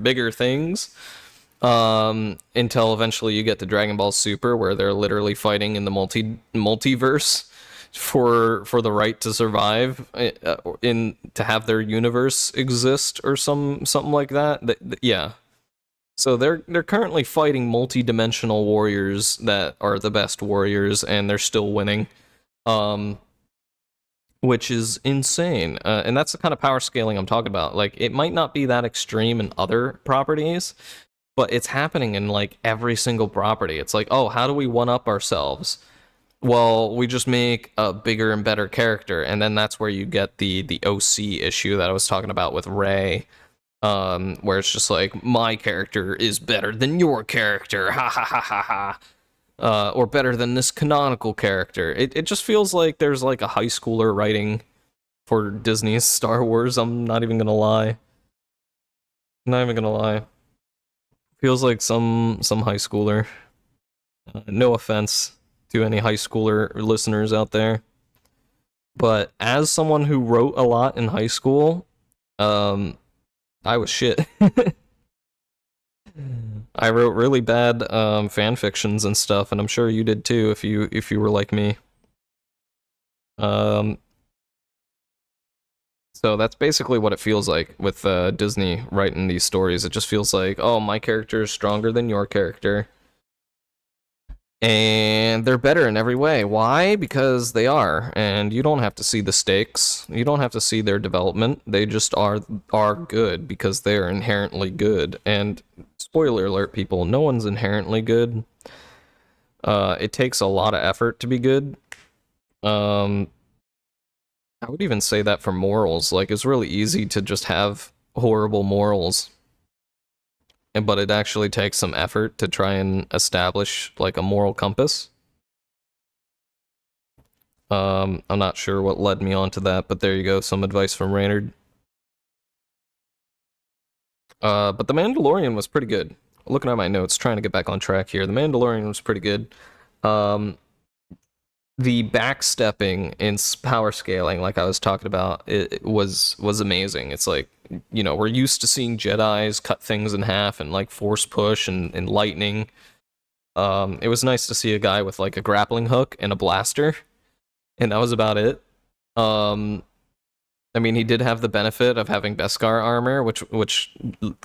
bigger things. Until eventually you get to Dragon Ball Super, where they're literally fighting in the multiverse for the right to survive, in to have their universe exist or something like that. Yeah. So they're currently fighting multi-dimensional warriors that are the best warriors, and they're still winning, which is insane. And that's the kind of power scaling I'm talking about. Like, it might not be that extreme in other properties, but it's happening in like every single property. It's like, oh, how do we one up ourselves? Well, we just make a bigger and better character, and then that's where you get the OC issue that I was talking about with Rey, where it's just like, my character is better than your character, ha ha ha ha ha, or better than this canonical character. It just feels like there's like a high schooler writing for Disney's Star Wars. I'm not even gonna lie. Not even gonna lie. Feels like some high schooler. No offense to any high schooler listeners out there, but as someone who wrote a lot in high school, I was shit. I wrote really bad fan fictions and stuff, and I'm sure you did too if you were like me. So that's basically what it feels like with Disney writing these stories. It just feels like, oh, my character is stronger than your character. And they're better in every way. Why? Because they are, and you don't have to see the stakes. You don't have to see their development. They just are good because they're inherently good. And spoiler alert, people, no one's inherently good. It takes a lot of effort to be good. I would even say that for morals. Like, it's really easy to just have horrible morals, but it actually takes some effort to try and establish like a moral compass. I'm not sure what led me on to that, but there you go, some advice from Reynard. But The Mandalorian was pretty good. Looking at my notes, trying to get back on track here. The Mandalorian was pretty good. The backstepping in power scaling, like I was talking about, it was amazing. It's like, you know, we're used to seeing Jedis cut things in half and like force push and lightning. It was nice to see a guy with like a grappling hook and a blaster, and that was about it. I mean, he did have the benefit of having Beskar armor, which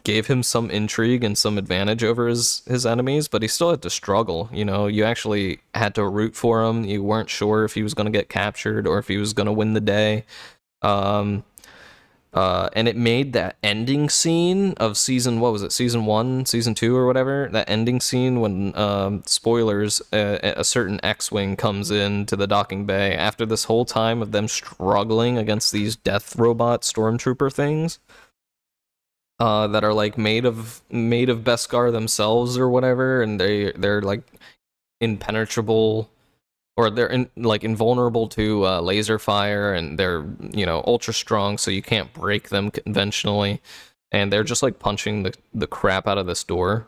gave him some intrigue and some advantage over his enemies, but he still had to struggle. You know, you actually had to root for him. You weren't sure if he was going to get captured or if he was going to win the day. And it made that ending scene of season 1, season 2 or whatever, that ending scene when, spoilers, a certain X-Wing comes in to the docking bay after this whole time of them struggling against these death robot stormtrooper things, that are like made of Beskar themselves or whatever, and they're like impenetrable, or they're like invulnerable to laser fire, and they're, you know, ultra strong, so you can't break them conventionally, and they're just like punching the crap out of this door,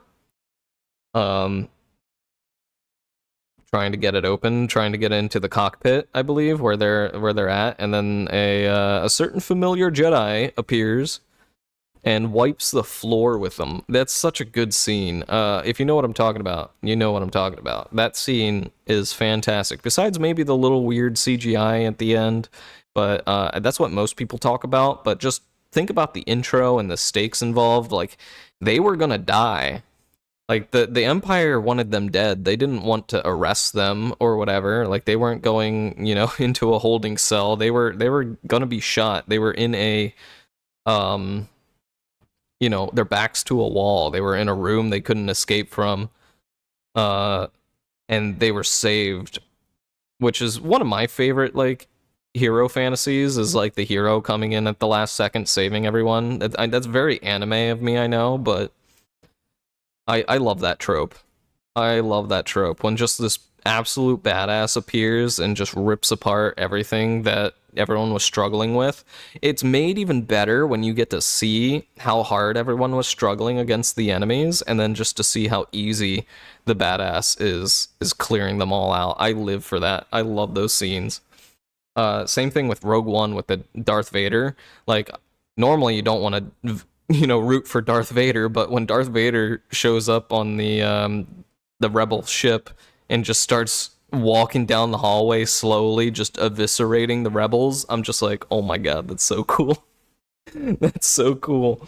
trying to get it open, trying to get into the cockpit, I believe, where they're at, and then a certain familiar Jedi appears and wipes the floor with them. That's such a good scene. If you know what I'm talking about, you know what I'm talking about. That scene is fantastic. Besides maybe the little weird CGI at the end, but that's what most people talk about. But just think about the intro and the stakes involved. Like, they were gonna die. Like the Empire wanted them dead. They didn't want to arrest them or whatever. Like they weren't going, into a holding cell. They were gonna be shot. They were in a um their backs to a wall. They were in a room they couldn't escape from. Uh and they were saved, which is one of my favorite like hero fantasies, is like the hero coming in at the last second saving everyone. That's very anime of me, I know, but I love that trope. I love that trope when just this absolute badass appears and just rips apart everything that everyone was struggling with. It's made even better when you get to see how hard everyone was struggling against the enemies, and then just to see how easy the badass is clearing them all out. I live for that. I love those scenes. Same thing with Rogue One with the Darth Vader. Like, normally you don't want to root for Darth Vader, but when Darth Vader shows up on the rebel ship and just starts walking down the hallway slowly, just eviscerating the rebels, I'm just like, oh my god, that's so cool. That's so cool.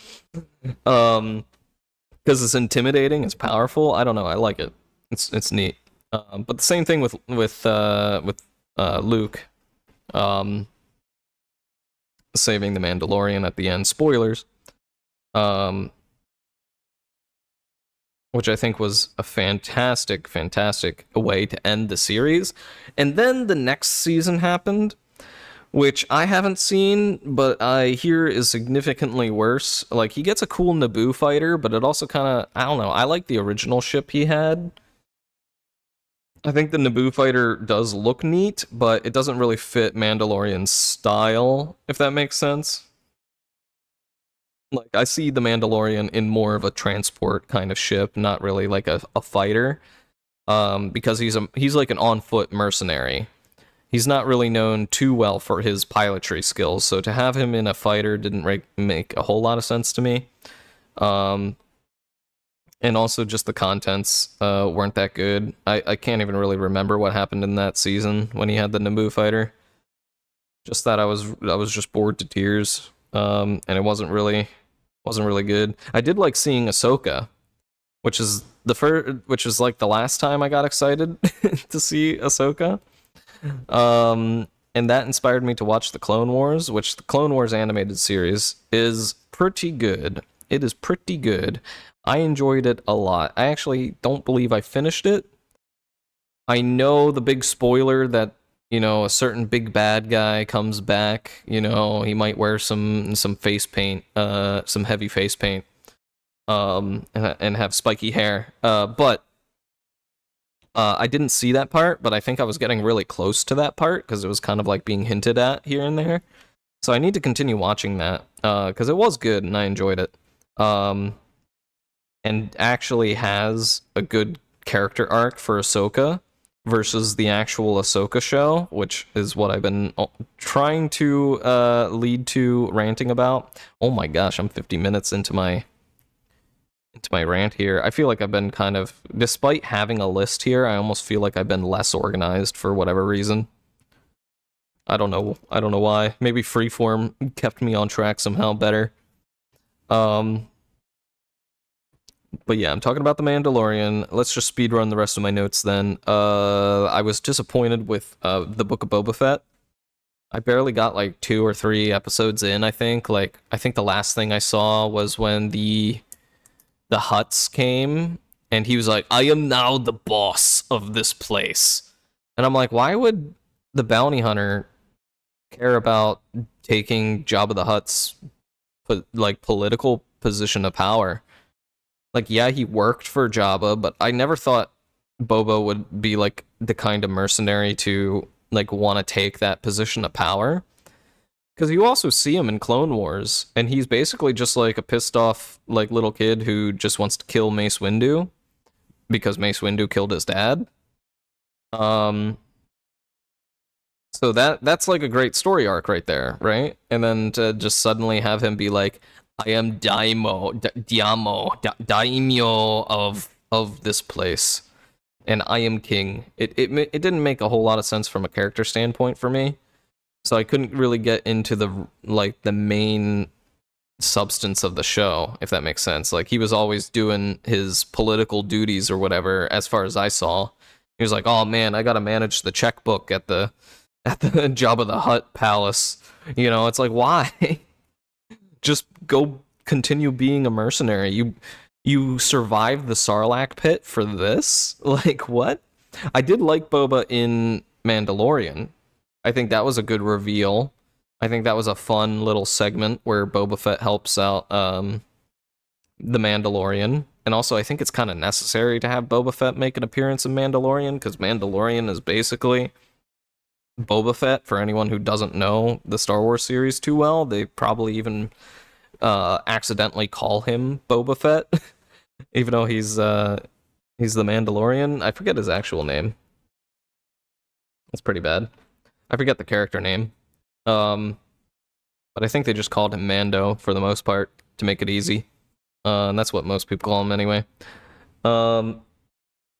Because it's intimidating, it's powerful. I don't know, I like it. It's neat. But the same thing with Luke, saving the Mandalorian at the end. Spoilers. Which I think was a fantastic way to end the series. And then the next season happened, which I haven't seen, but I hear is significantly worse. Like, he gets a cool Naboo fighter, but it also kind of, I don't know, I like the original ship he had. I think the Naboo fighter does look neat, but it doesn't really fit Mandalorian's style, if that makes sense. Like, I see the Mandalorian in more of a transport kind of ship, not really like a fighter. Because he's like an on-foot mercenary. He's not really known too well for his pilotry skills, so to have him in a fighter didn't make a whole lot of sense to me. And also just the contents weren't that good. I can't even really remember what happened in that season when he had the Naboo fighter. Just that I was just bored to tears. And it wasn't really good. I did like seeing Ahsoka, which is like the last time I got excited to see Ahsoka. And that inspired me to watch the Clone Wars, which the Clone Wars animated series is pretty good. It is pretty good. I enjoyed it a lot. I actually don't believe I finished it. I know the big spoiler that a certain big bad guy comes back. He might wear some face paint, some heavy face paint, and have spiky hair. But I didn't see that part, but I think I was getting really close to that part because it was kind of like being hinted at here and there. So I need to continue watching that because it was good and I enjoyed it. And actually has a good character arc for Ahsoka versus the actual Ahsoka show, which is what I've been trying to lead to ranting about. Oh my gosh, I'm 50 minutes into my rant here. I feel like I've been kind of, despite having a list here, I almost feel like I've been less organized for whatever reason. I don't know why. Maybe Freeform kept me on track somehow better. But yeah, I'm talking about The Mandalorian. Let's just speedrun the rest of my notes then. I was disappointed with the Book of Boba Fett. I barely got like 2 or 3 episodes in, I think. Like, I think the last thing I saw was when the Hutts came, and he was like, I am now the boss of this place. And I'm like, why would the bounty hunter care about taking Jabba the Hutt's political position of power? Like, yeah, he worked for Jabba, but I never thought Boba would be like the kind of mercenary to like want to take that position of power. Because you also see him in Clone Wars, and he's basically just like a pissed off like little kid who just wants to kill Mace Windu because Mace Windu killed his dad. So that's like a great story arc right there, right? And then to just suddenly have him be like, I am daimyo of this place, and I am king. It didn't make a whole lot of sense from a character standpoint for me, so I couldn't really get into the main substance of the show, if that makes sense. Like, he was always doing his political duties or whatever, as far as I saw. He was like, oh man, I gotta manage the checkbook at the Jabba the Hutt palace. You know, it's like, why? Just go continue being a mercenary. You survived the Sarlacc pit for this? Like, what? I did like Boba in Mandalorian. I think that was a good reveal. I think that was a fun little segment where Boba Fett helps out the Mandalorian. And also, I think it's kind of necessary to have Boba Fett make an appearance in Mandalorian, because Mandalorian is basically Boba Fett. For anyone who doesn't know the Star Wars series too well, they probably even accidentally call him Boba Fett, even though he's the Mandalorian. I forget his actual name. That's pretty bad. I forget the character name. But I think they just called him Mando for the most part to make it easy. And that's what most people call him anyway. So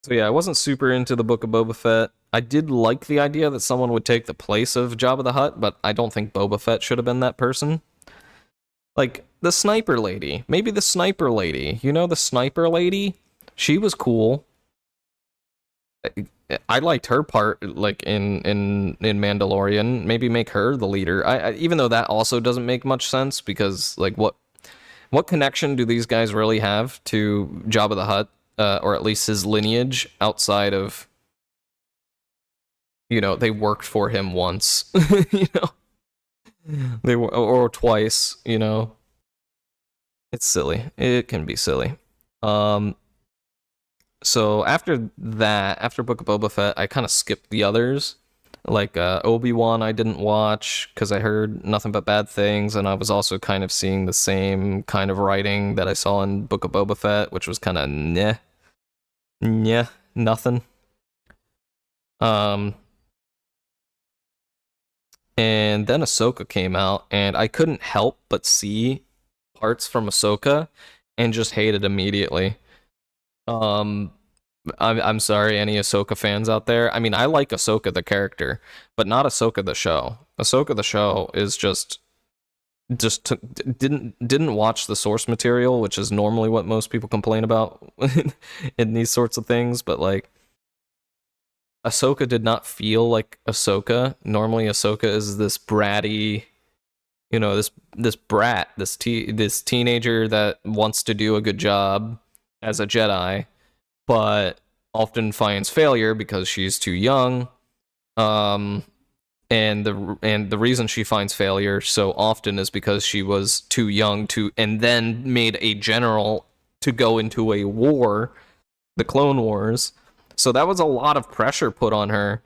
yeah, I wasn't super into the Book of Boba Fett. I did like the idea that someone would take the place of Jabba the Hutt, but I don't think Boba Fett should have been that person. Like, the sniper lady. Maybe the sniper lady. You know, the sniper lady? She was cool. I liked her part, like, in Mandalorian. Maybe make her the leader. I even though that also doesn't make much sense, because, like, what connection do these guys really have to Jabba the Hutt, or at least his lineage, outside of, you know, they worked for him once, you know? They were, or twice, you know. It's silly. It can be silly. So after that, after Book of Boba Fett, I kind of skipped the others. Like Obi-Wan I didn't watch because I heard nothing but bad things, and I was also kind of seeing the same kind of writing that I saw in Book of Boba Fett, which was kind of nothing. And then Ahsoka came out, and I couldn't help but see parts from Ahsoka and just hate it immediately. I'm sorry, any Ahsoka fans out there. I mean, I like Ahsoka the character, but not Ahsoka the show. Ahsoka the show is didn't watch the source material, which is normally what most people complain about in these sorts of things, but like, Ahsoka did not feel like Ahsoka. Normally, Ahsoka is this bratty, you know, this brat, this teenager that wants to do a good job as a Jedi, but often finds failure because she's too young. And the reason she finds failure so often is because she was too young to, and then made a general to go into a war, the Clone Wars. So that was a lot of pressure put on her.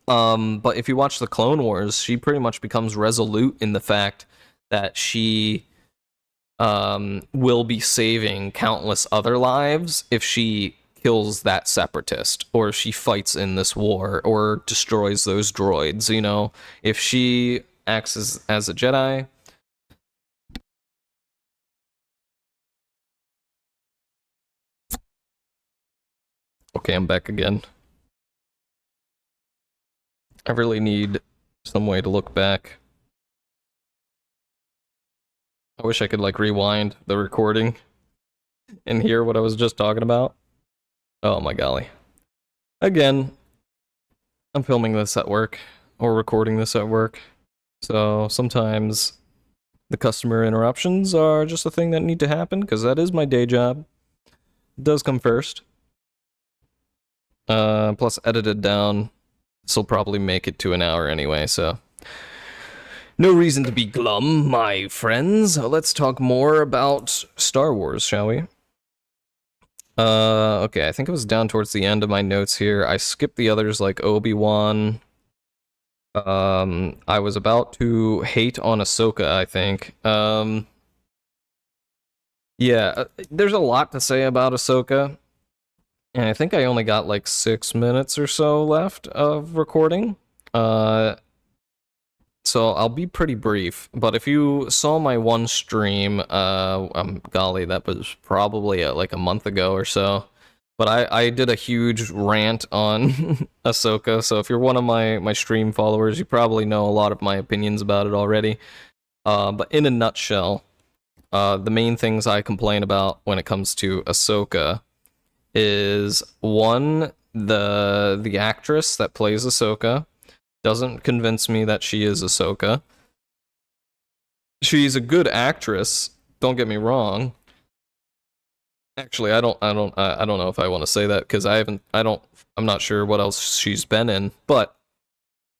But if you watch the Clone Wars, she pretty much becomes resolute in the fact that she will be saving countless other lives if she kills that separatist, or if she fights in this war, or destroys those droids, you know? If she acts as a Jedi... Okay, I'm back again. I really need some way to look back. I wish I could, like, rewind the recording and hear what I was just talking about. Oh my golly. Again, I'm filming this at work, or recording this at work, so sometimes the customer interruptions are just a thing that need to happen, because that is my day job. It does come first. Plus edited down, this will probably make it to an hour anyway, so... No reason to be glum, my friends. Let's talk more about Star Wars, shall we? Okay, I think it was down towards the end of my notes here. I skipped the others like Obi-Wan. I was about to hate on Ahsoka, I think. Yeah, there's a lot to say about Ahsoka. And I think I only got like 6 minutes or so left of recording. So I'll be pretty brief, but if you saw my one stream, golly, that was probably like a month ago or so, but I did a huge rant on Ahsoka, so if you're one of my stream followers, you probably know a lot of my opinions about it already. But in a nutshell, The main things I complain about when it comes to Ahsoka is, one, the actress that plays Ahsoka doesn't convince me that she is Ahsoka. She's a good actress, don't get me wrong. Actually, I don't know if I want to say that, because I'm not sure what else she's been in, but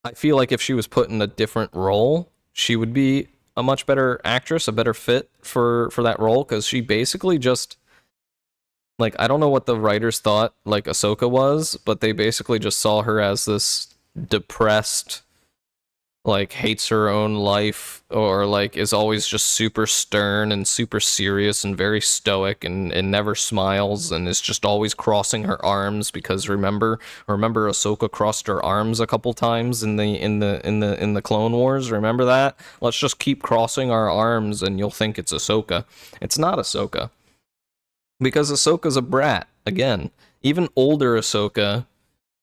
I feel like if she was put in a different role, she would be a much better actress, a better fit for that role, because she basically just, like, I don't know what the writers thought, like, Ahsoka was, but they basically just saw her as this depressed, like, hates her own life, or, like, is always just super stern and super serious and very stoic, and never smiles, and is just always crossing her arms, because remember Ahsoka crossed her arms a couple times in the Clone Wars. Remember that? Let's just keep crossing our arms and you'll think it's Ahsoka. It's not Ahsoka, because Ahsoka's a brat. Again, even older Ahsoka,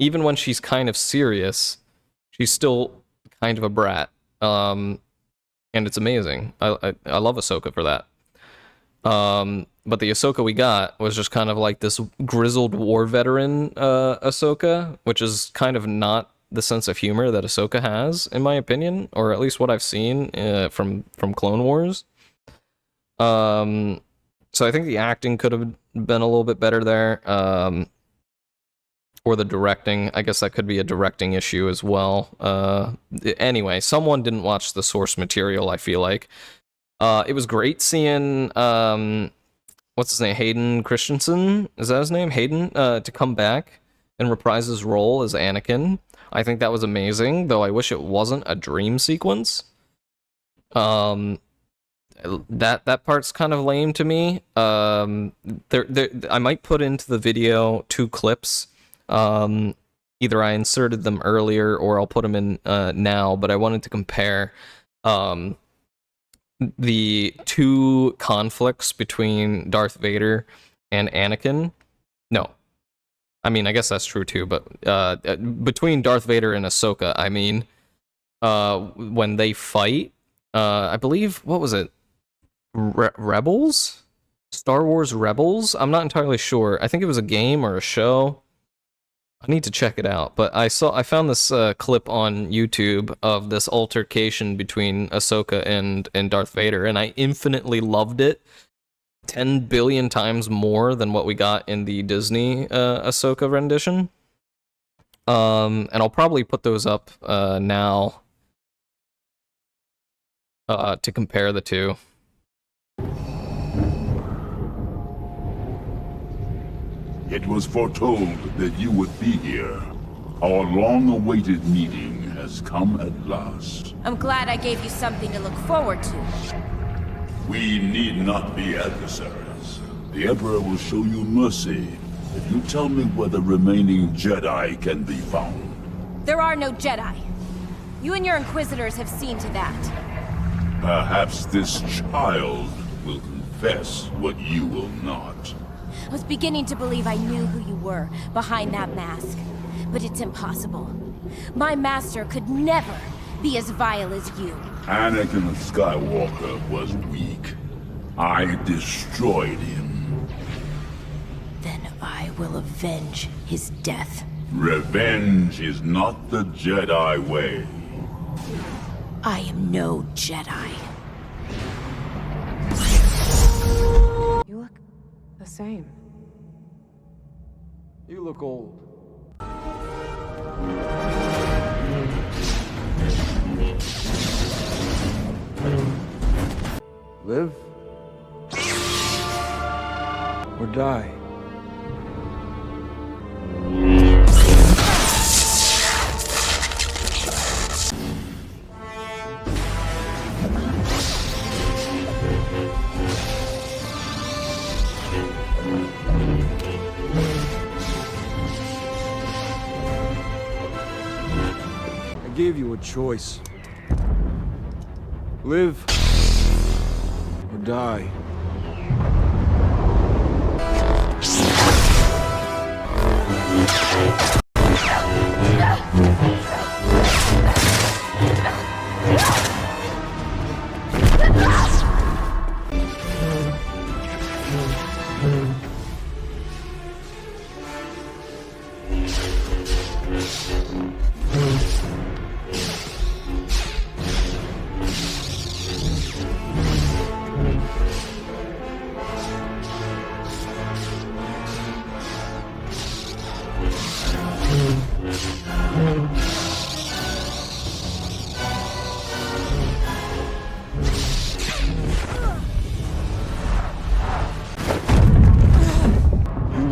even when she's kind of serious, she's still kind of a brat, and it's amazing. I love Ahsoka for that. But the Ahsoka we got was just kind of like this grizzled war veteran Ahsoka, which is kind of not the sense of humor that Ahsoka has, in my opinion, or at least what I've seen from Clone Wars. So I think the acting could have been a little bit better there. Or the directing. I guess that could be a directing issue as well. Anyway, someone didn't watch the source material, I feel like. It was great seeing, what's his name, Hayden Christensen? Is that his name? Hayden? To come back and reprise his role as Anakin. I think that was amazing, though I wish it wasn't a dream sequence. That part's kind of lame to me. I might put into the video 2 clips. Either I inserted them earlier or I'll put them in now, but I wanted to compare the 2 conflicts between Darth Vader and Anakin. No. I mean, I guess that's true too, but between Darth Vader and Ahsoka, I mean, when they fight, I believe, what was it? Rebels? Star Wars Rebels? I'm not entirely sure. I think it was a game or a show. I need to check it out, but I found this clip on YouTube of this altercation between Ahsoka and Darth Vader, and I infinitely loved it. 10 billion times more than what we got in the Disney Ahsoka rendition. And I'll probably put those up now to compare the two. It was foretold that you would be here. Our long-awaited meeting has come at last. I'm glad I gave you something to look forward to. We need not be adversaries. The Emperor will show you mercy if you tell me where the remaining Jedi can be found. There are no Jedi. You and your Inquisitors have seen to that. Perhaps this child will confess what you will not. I was beginning to believe I knew who you were behind that mask. But it's impossible. My master could never be as vile as you. Anakin Skywalker was weak. I destroyed him. Then I will avenge his death. Revenge is not the Jedi way. I am no Jedi. You look the same. You look old. Live or die. I gave you a choice. Live or die.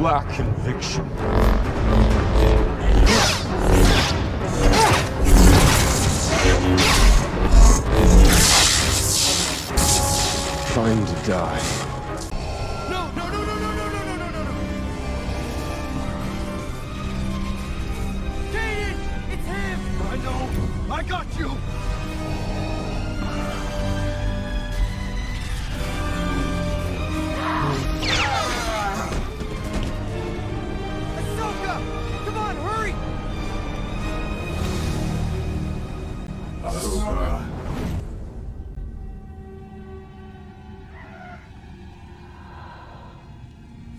lack conviction. Trying to die. No, no, no, no, no, no, no, no, no, no, no. Kaden, it's him. I know. I got you. Ahsoka, come on, hurry. Ahsoka.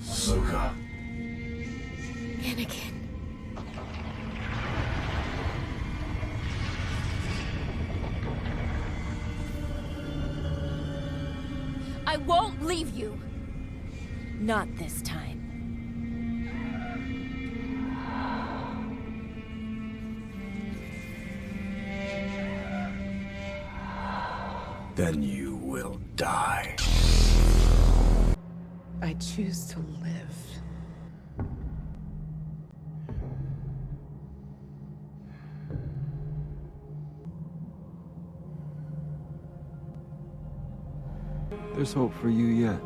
Ahsoka. Anakin. I won't leave you. Not this time. Then you will die. I choose to live. There's hope for you yet.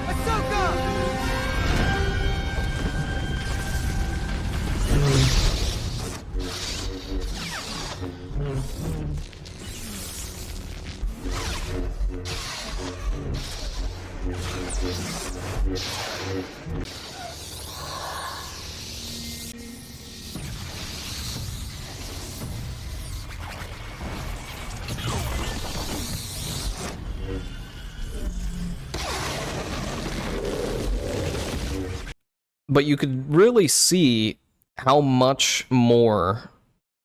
Ahsoka! But you could really see how much more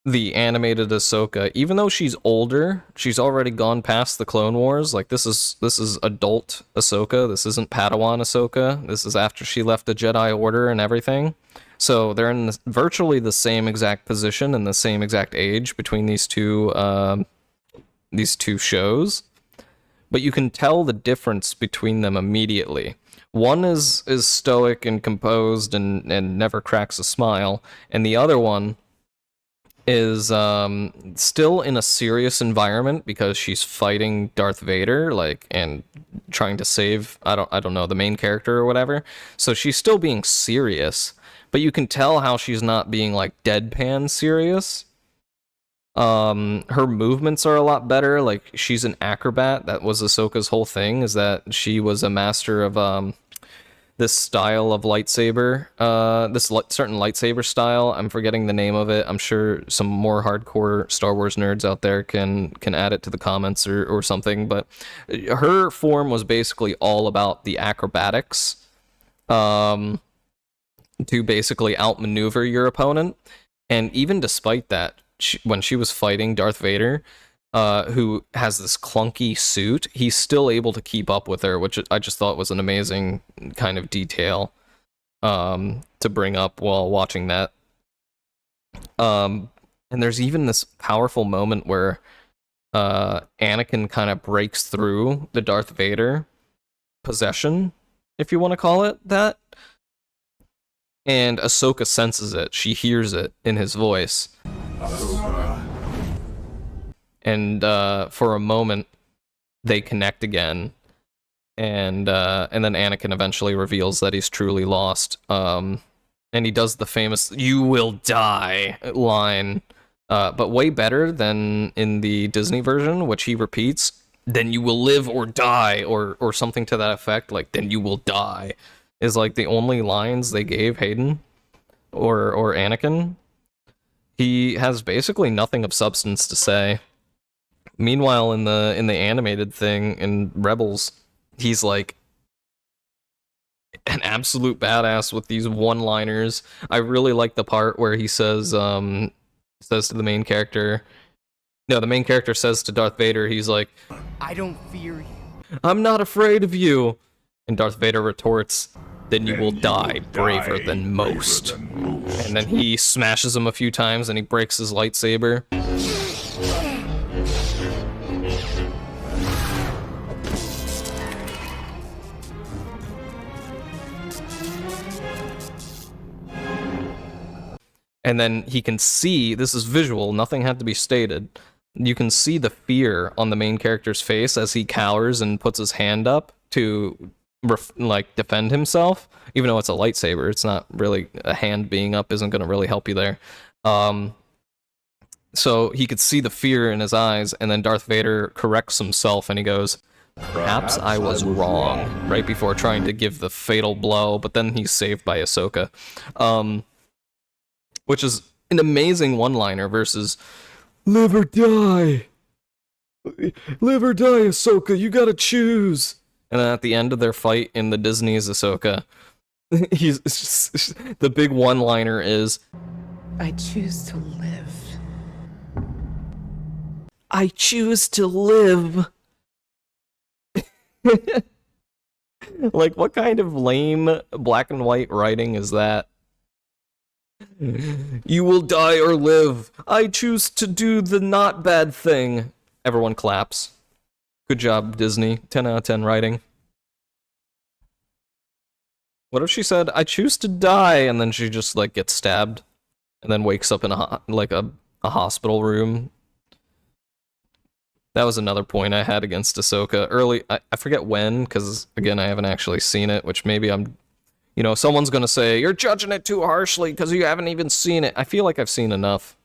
the animated Ahsoka, even though she's older, she's already gone past the Clone Wars. Like this is adult Ahsoka. This isn't Padawan Ahsoka. This is after she left the Jedi Order and everything. So they're in virtually the same exact position and the same exact age between these two shows. But you can tell the difference between them immediately. One is stoic and composed and never cracks a smile, and the other one is still in a serious environment because she's fighting Darth Vader, like, and trying to save I don't know, the main character or whatever. So she's still being serious, but you can tell how she's not being like deadpan serious. Her movements are a lot better. Like she's an acrobat. That was Ahsoka's whole thing, is that she was a master of this style of lightsaber, certain lightsaber style. I'm forgetting the name of it. I'm sure some more hardcore Star Wars nerds out there can add it to the comments or something. But her form was basically all about the acrobatics, to basically outmaneuver your opponent. And even despite that, when she was fighting Darth Vader, who has this clunky suit, he's still able to keep up with her, which I just thought was an amazing kind of detail to bring up while watching that. And there's even this powerful moment where Anakin kind of breaks through the Darth Vader possession, if you want to call it that. And Ahsoka senses it. She hears it in his voice. And for a moment, they connect again, and then Anakin eventually reveals that he's truly lost. And he does the famous "You will die" line, but way better than in the Disney version, which he repeats, "Then you will live or die," or something to that effect. Like "Then you will die" is like the only lines they gave Hayden or Anakin. He has basically nothing of substance to say. Meanwhile, in the animated thing in Rebels, he's like an absolute badass with these one-liners. I really like the part where he says to the main character, no, the main character says to Darth Vader, he's like, I don't fear you. "I'm not afraid of you." And Darth Vader retorts, "Then you will die braver than most." And then he smashes him a few times and he breaks his lightsaber. And then he can see, this is visual, nothing had to be stated. You can see the fear on the main character's face as he cowers and puts his hand up to defend himself. Even though it's a lightsaber, it's not really, a hand being up isn't going to really help you there. So he could see the fear in his eyes, and then Darth Vader corrects himself and he goes, perhaps I was wrong, right before trying to give the fatal blow, but then he's saved by Ahsoka. Which is an amazing one-liner versus live or die. Live or die, Ahsoka, you gotta choose. And then at the end of their fight in the Disney's Ahsoka, the big one-liner is, I choose to live. I choose to live. Like, what kind of lame black and white writing is that? You will die or live. I choose to do the not bad thing. Everyone claps. Good job, Disney. 10 out of 10 writing. What if she said, I choose to die, and then she just, like, gets stabbed, and then wakes up in a hospital room? That was another point I had against Ahsoka. Early, I forget when, because, again, I haven't actually seen it, which maybe I'm... You know, someone's gonna say, you're judging it too harshly because you haven't even seen it. I feel like I've seen enough.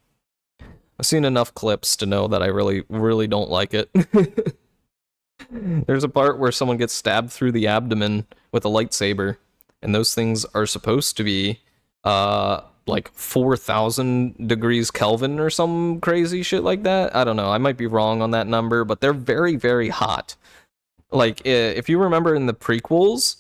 I've seen enough clips to know that I really, really don't like it. There's a part where someone gets stabbed through the abdomen with a lightsaber, and those things are supposed to be, like 4,000 degrees Kelvin or some crazy shit like that. I don't know. I might be wrong on that number, but they're very, very hot. Like, if you remember in the prequels,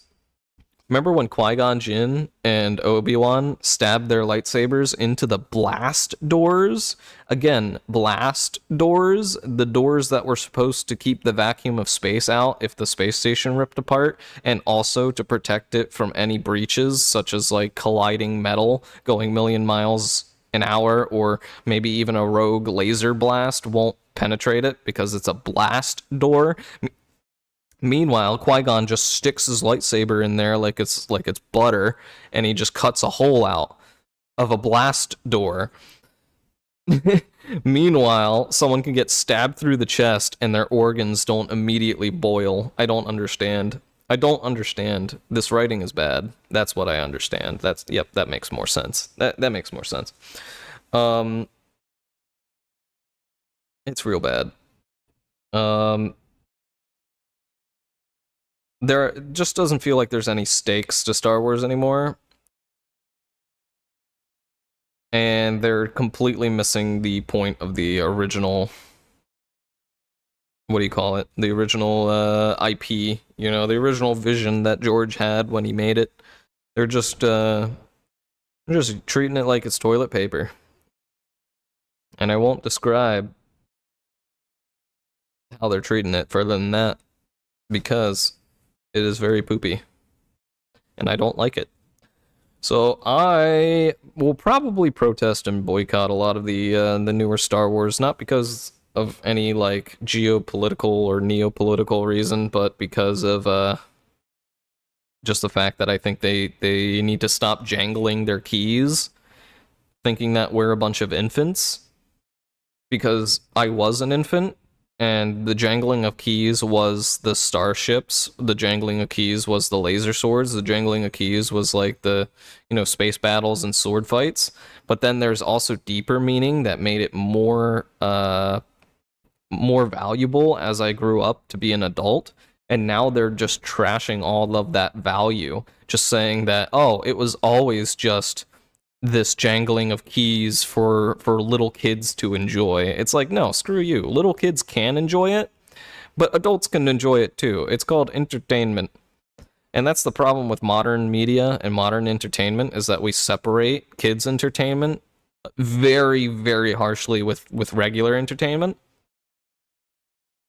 remember when Qui-Gon Jinn and Obi-Wan stabbed their lightsabers into the blast doors? Again, blast doors, the doors that were supposed to keep the vacuum of space out if the space station ripped apart, and also to protect it from any breaches, such as like colliding metal going 1,000,000 miles an hour, or maybe even a rogue laser blast won't penetrate it because it's a blast door. Meanwhile, Qui-Gon just sticks his lightsaber in there like it's butter, and he just cuts a hole out of a blast door. Meanwhile, someone can get stabbed through the chest and their organs don't immediately boil. I don't understand. This writing is bad. That's what I understand. Yep, that makes more sense. That makes more sense. It's real bad. There just doesn't feel like there's any stakes to Star Wars anymore. And they're completely missing the point of the original... What do you call it? The original IP. You know, the original vision that George had when he made it. They're just treating it like it's toilet paper. And I won't describe how they're treating it further than that, because it is very poopy, and I don't like it. So I will probably protest and boycott a lot of the newer Star Wars, not because of any like geopolitical or neopolitical reason, but because of just the fact that I think they need to stop jangling their keys, thinking that we're a bunch of infants. Because I was an infant, and the jangling of keys was the starships, the jangling of keys was the laser swords, the jangling of keys was like the, you know, space battles and sword fights. But then there's also deeper meaning that made it more valuable as I grew up to be an adult. And now they're just trashing all of that value, just saying that, oh, it was always just this jangling of keys for little kids to enjoy. It's like, no, screw you. Little kids can enjoy it, but adults can enjoy it too. It's called entertainment. And that's the problem with modern media and modern entertainment, is that we separate kids' entertainment very, very harshly with regular entertainment.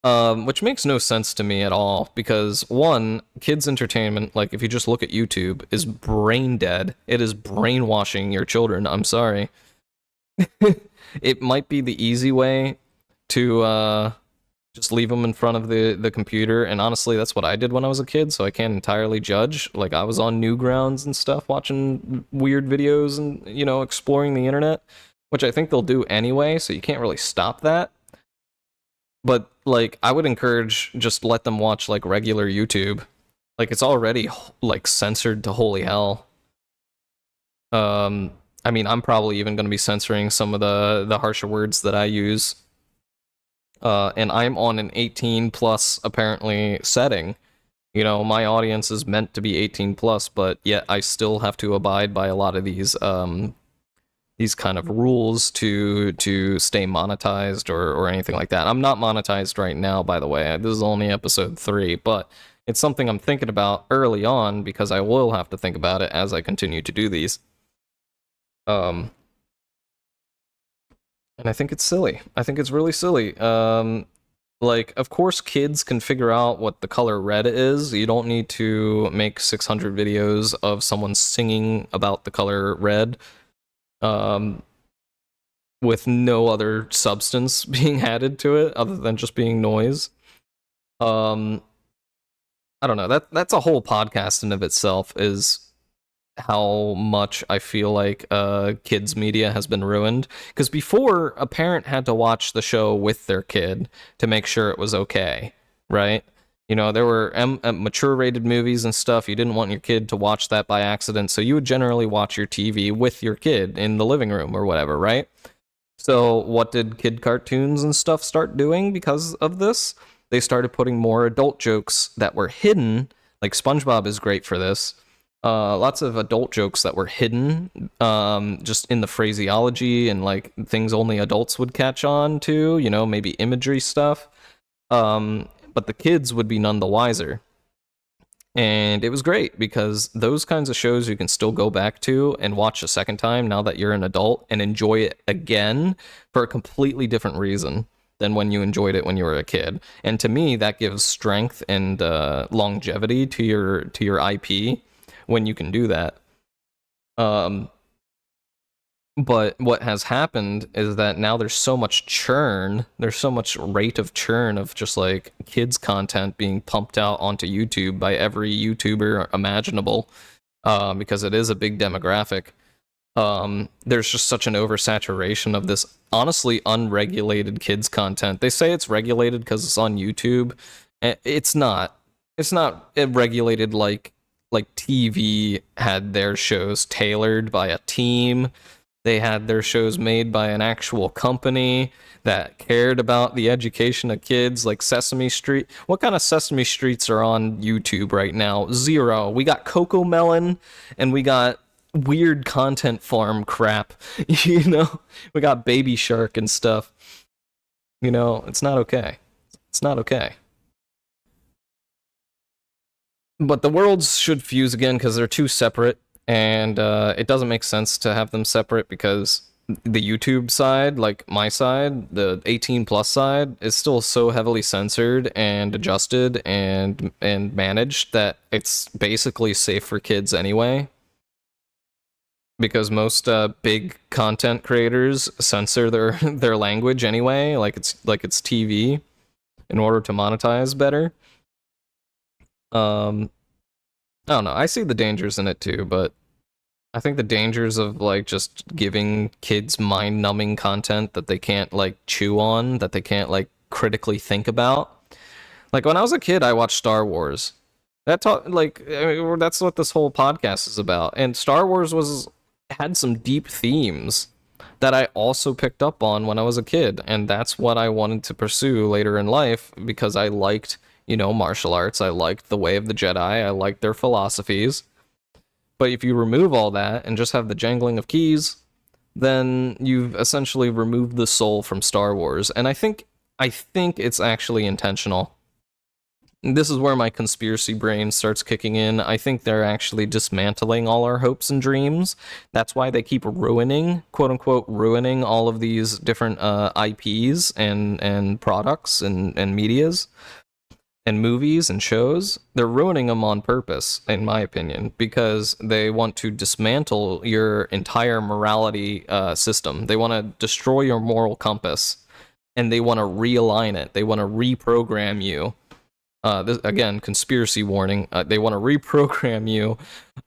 Which makes no sense to me at all, because one, kids' entertainment, like if you just look at YouTube, is brain dead. It is brainwashing your children. I'm sorry. It might be the easy way to Just leave them in front of the computer. And honestly, that's what I did when I was a kid, so I can't entirely judge. Like, I was on Newgrounds and stuff, watching weird videos and, you know, exploring the internet, which I think they'll do anyway, so you can't really stop that. But, like, I would encourage just let them watch, like, regular YouTube. Like, it's already, like, censored to holy hell. I mean, I'm probably even going to be censoring some of the harsher words that I use. And I'm on an 18 plus apparently setting. You know, my audience is meant to be 18 plus, but yet I still have to abide by a lot of these kind of rules to stay monetized or anything like that. I'm not monetized right now, by the way. This is only episode 3, but it's something I'm thinking about early on because I will have to think about it as I continue to do these. And I think it's silly. I think it's really silly. Like, of course, kids can figure out what the color red is. You don't need to make 600 videos of someone singing about the color red, with no other substance being added to it other than just being noise. I don't know. That's a whole podcast in of itself, is how much I feel like kids media has been ruined. Because before, a parent had to watch the show with their kid to make sure it was okay, right? You know, there were mature rated movies and stuff. You didn't want your kid to watch that by accident, so you would generally watch your TV with your kid in the living room or whatever, right? So what did kid cartoons and stuff start doing because of this? They started putting more adult jokes that were hidden. Like, SpongeBob is great for this. Lots of adult jokes that were hidden, just in the phraseology and like things only adults would catch on to, you know, maybe imagery stuff. But the kids would be none the wiser. And it was great because those kinds of shows you can still go back to and watch a second time now that you're an adult and enjoy it again for a completely different reason than when you enjoyed it when you were a kid. And to me, that gives strength and longevity to your IP. When you can do that. But what has happened is that now there's so much churn, there's so much rate of churn of just like kids content being pumped out onto YouTube by every YouTuber imaginable, because it is a big demographic. There's just such an oversaturation of this honestly unregulated kids content. They say it's regulated because it's on YouTube. It's not. It's not regulated like TV had their shows tailored by a team. They had their shows made by an actual company that cared about the education of kids, like Sesame Street. What kind of Sesame Streets are on YouTube right now? 0. We got Coco Melon, and we got weird content farm crap. You know? We got Baby Shark and stuff. You know, it's not okay. It's not okay. But the worlds should fuse again because they're too separate, and it doesn't make sense to have them separate because the YouTube side, like my side, the 18 plus side, is still so heavily censored and adjusted and managed that it's basically safe for kids anyway. Because most big content creators censor their language anyway, like it's TV, in order to monetize better. I don't know. I see the dangers in it too, but I think the dangers of like just giving kids mind-numbing content that they can't like chew on, that they can't like critically think about. Like when I was a kid, I watched Star Wars. That's what this whole podcast is about. And Star Wars had some deep themes that I also picked up on when I was a kid, and that's what I wanted to pursue later in life because I liked, you know, martial arts. I liked the way of the Jedi. I liked their philosophies. But if you remove all that and just have the jangling of keys, then you've essentially removed the soul from Star Wars. And I think it's actually intentional. This is where my conspiracy brain starts kicking in. I think they're actually dismantling all our hopes and dreams. That's why they keep ruining, quote unquote, ruining all of these different IPs and products and medias and movies and shows. They're ruining them on purpose, in my opinion, because they want to dismantle your entire morality system. They want to destroy your moral compass and they want to realign it. They want to reprogram you. This, again, conspiracy warning. They want to reprogram you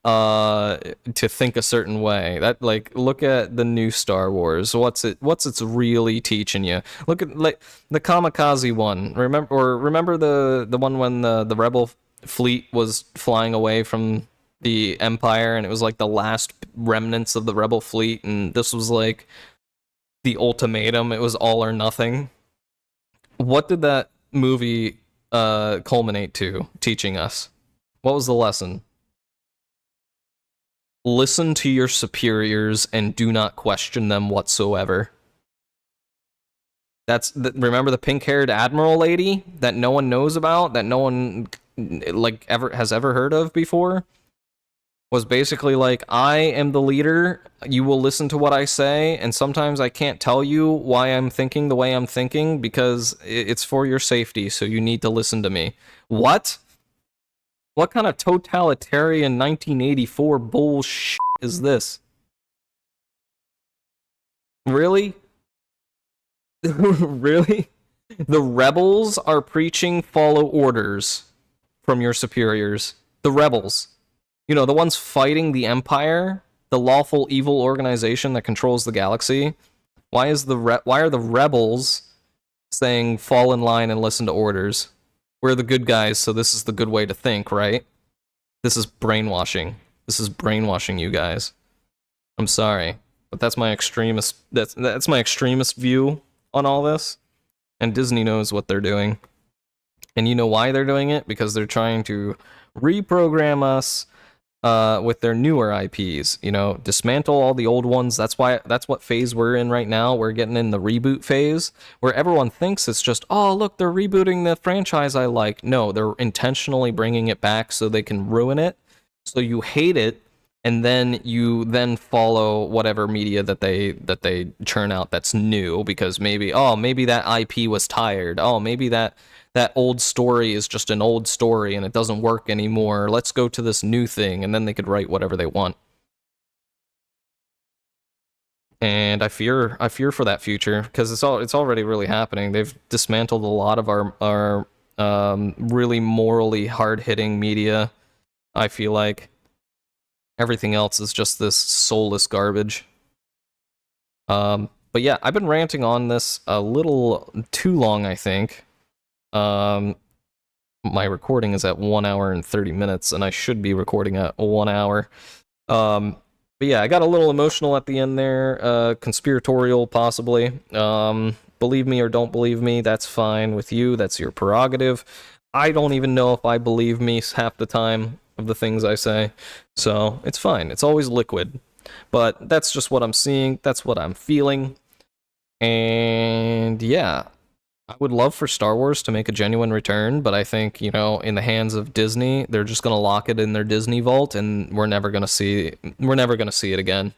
to think a certain way. That, like, look at the new Star Wars. What's it's really teaching you? Look at, like, the kamikaze one. Remember the one when the rebel fleet was flying away from the Empire, and it was like the last remnants of the rebel fleet, and this was like the ultimatum. It was all or nothing. What did that movie culminate to teaching us? What was the lesson? Listen to your superiors and do not question them whatsoever. Remember the pink-haired admiral lady that no one knows about, that no one like has ever heard of before? Was basically like, I am the leader, you will listen to what I say, and sometimes I can't tell you why I'm thinking the way I'm thinking because it's for your safety, so you need to listen to me. What? What kind of totalitarian 1984 bullshit is this? Really? Really? The rebels are preaching follow orders from your superiors. The rebels. You know, the ones fighting the Empire, the lawful evil organization that controls the galaxy. Why are the rebels saying fall in line and listen to orders? We're the good guys, so this is the good way to think, right? This is brainwashing. This is brainwashing you guys. I'm sorry, but that's my extremist that's my extremist view on all this. And Disney knows what they're doing. And you know why they're doing it? Because they're trying to reprogram us with their newer IPs, you know, dismantle all the old ones. That's what phase we're in right now. We're getting in the reboot phase where everyone thinks it's just, oh, look, they're rebooting the franchise I like. No, they're intentionally bringing it back so they can ruin it. So you hate it, and then you follow whatever media that they churn out that's new because maybe that IP was tired. Oh, maybe that old story is just an old story and it doesn't work anymore. Let's go to this new thing, and then they could write whatever they want. And I fear for that future because it's already really happening. They've dismantled a lot of our really morally hard-hitting media. I feel like everything else is just this soulless garbage. But yeah, I've been ranting on this a little too long, I think. My recording is at 1 hour and 30 minutes, and I should be recording at 1 hour. But yeah, I got a little emotional at the end there, conspiratorial possibly. Believe me or don't believe me, that's fine with you, that's your prerogative. I don't even know if I believe me half the time of the things I say, so it's fine, it's always liquid. But that's just what I'm seeing, that's what I'm feeling, and yeah. I would love for Star Wars to make a genuine return, but I think, you know, in the hands of Disney, they're just going to lock it in their Disney vault, and we're never going to see it again.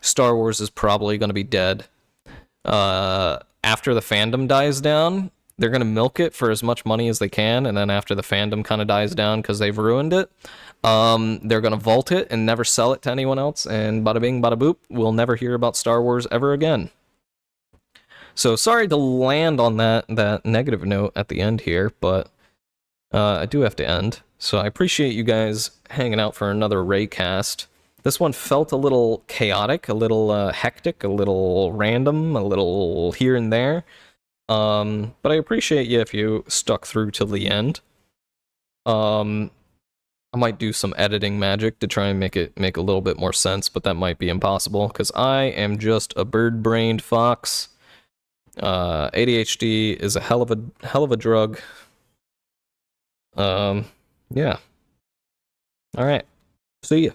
Star Wars is probably going to be dead. After the fandom dies down, they're going to milk it for as much money as they can, and then after the fandom kind of dies down because they've ruined it, they're going to vault it and never sell it to anyone else, and bada bing, bada boop, we'll never hear about Star Wars ever again. So sorry to land on that negative note at the end here, but I do have to end. So I appreciate you guys hanging out for another ReyCast. This one felt a little chaotic, a little hectic, a little random, a little here and there. But I appreciate you if you stuck through till the end. I might do some editing magic to try and make a little bit more sense, but that might be impossible because I am just a bird-brained fox. ADHD is a hell of a drug. Yeah. All right. See ya.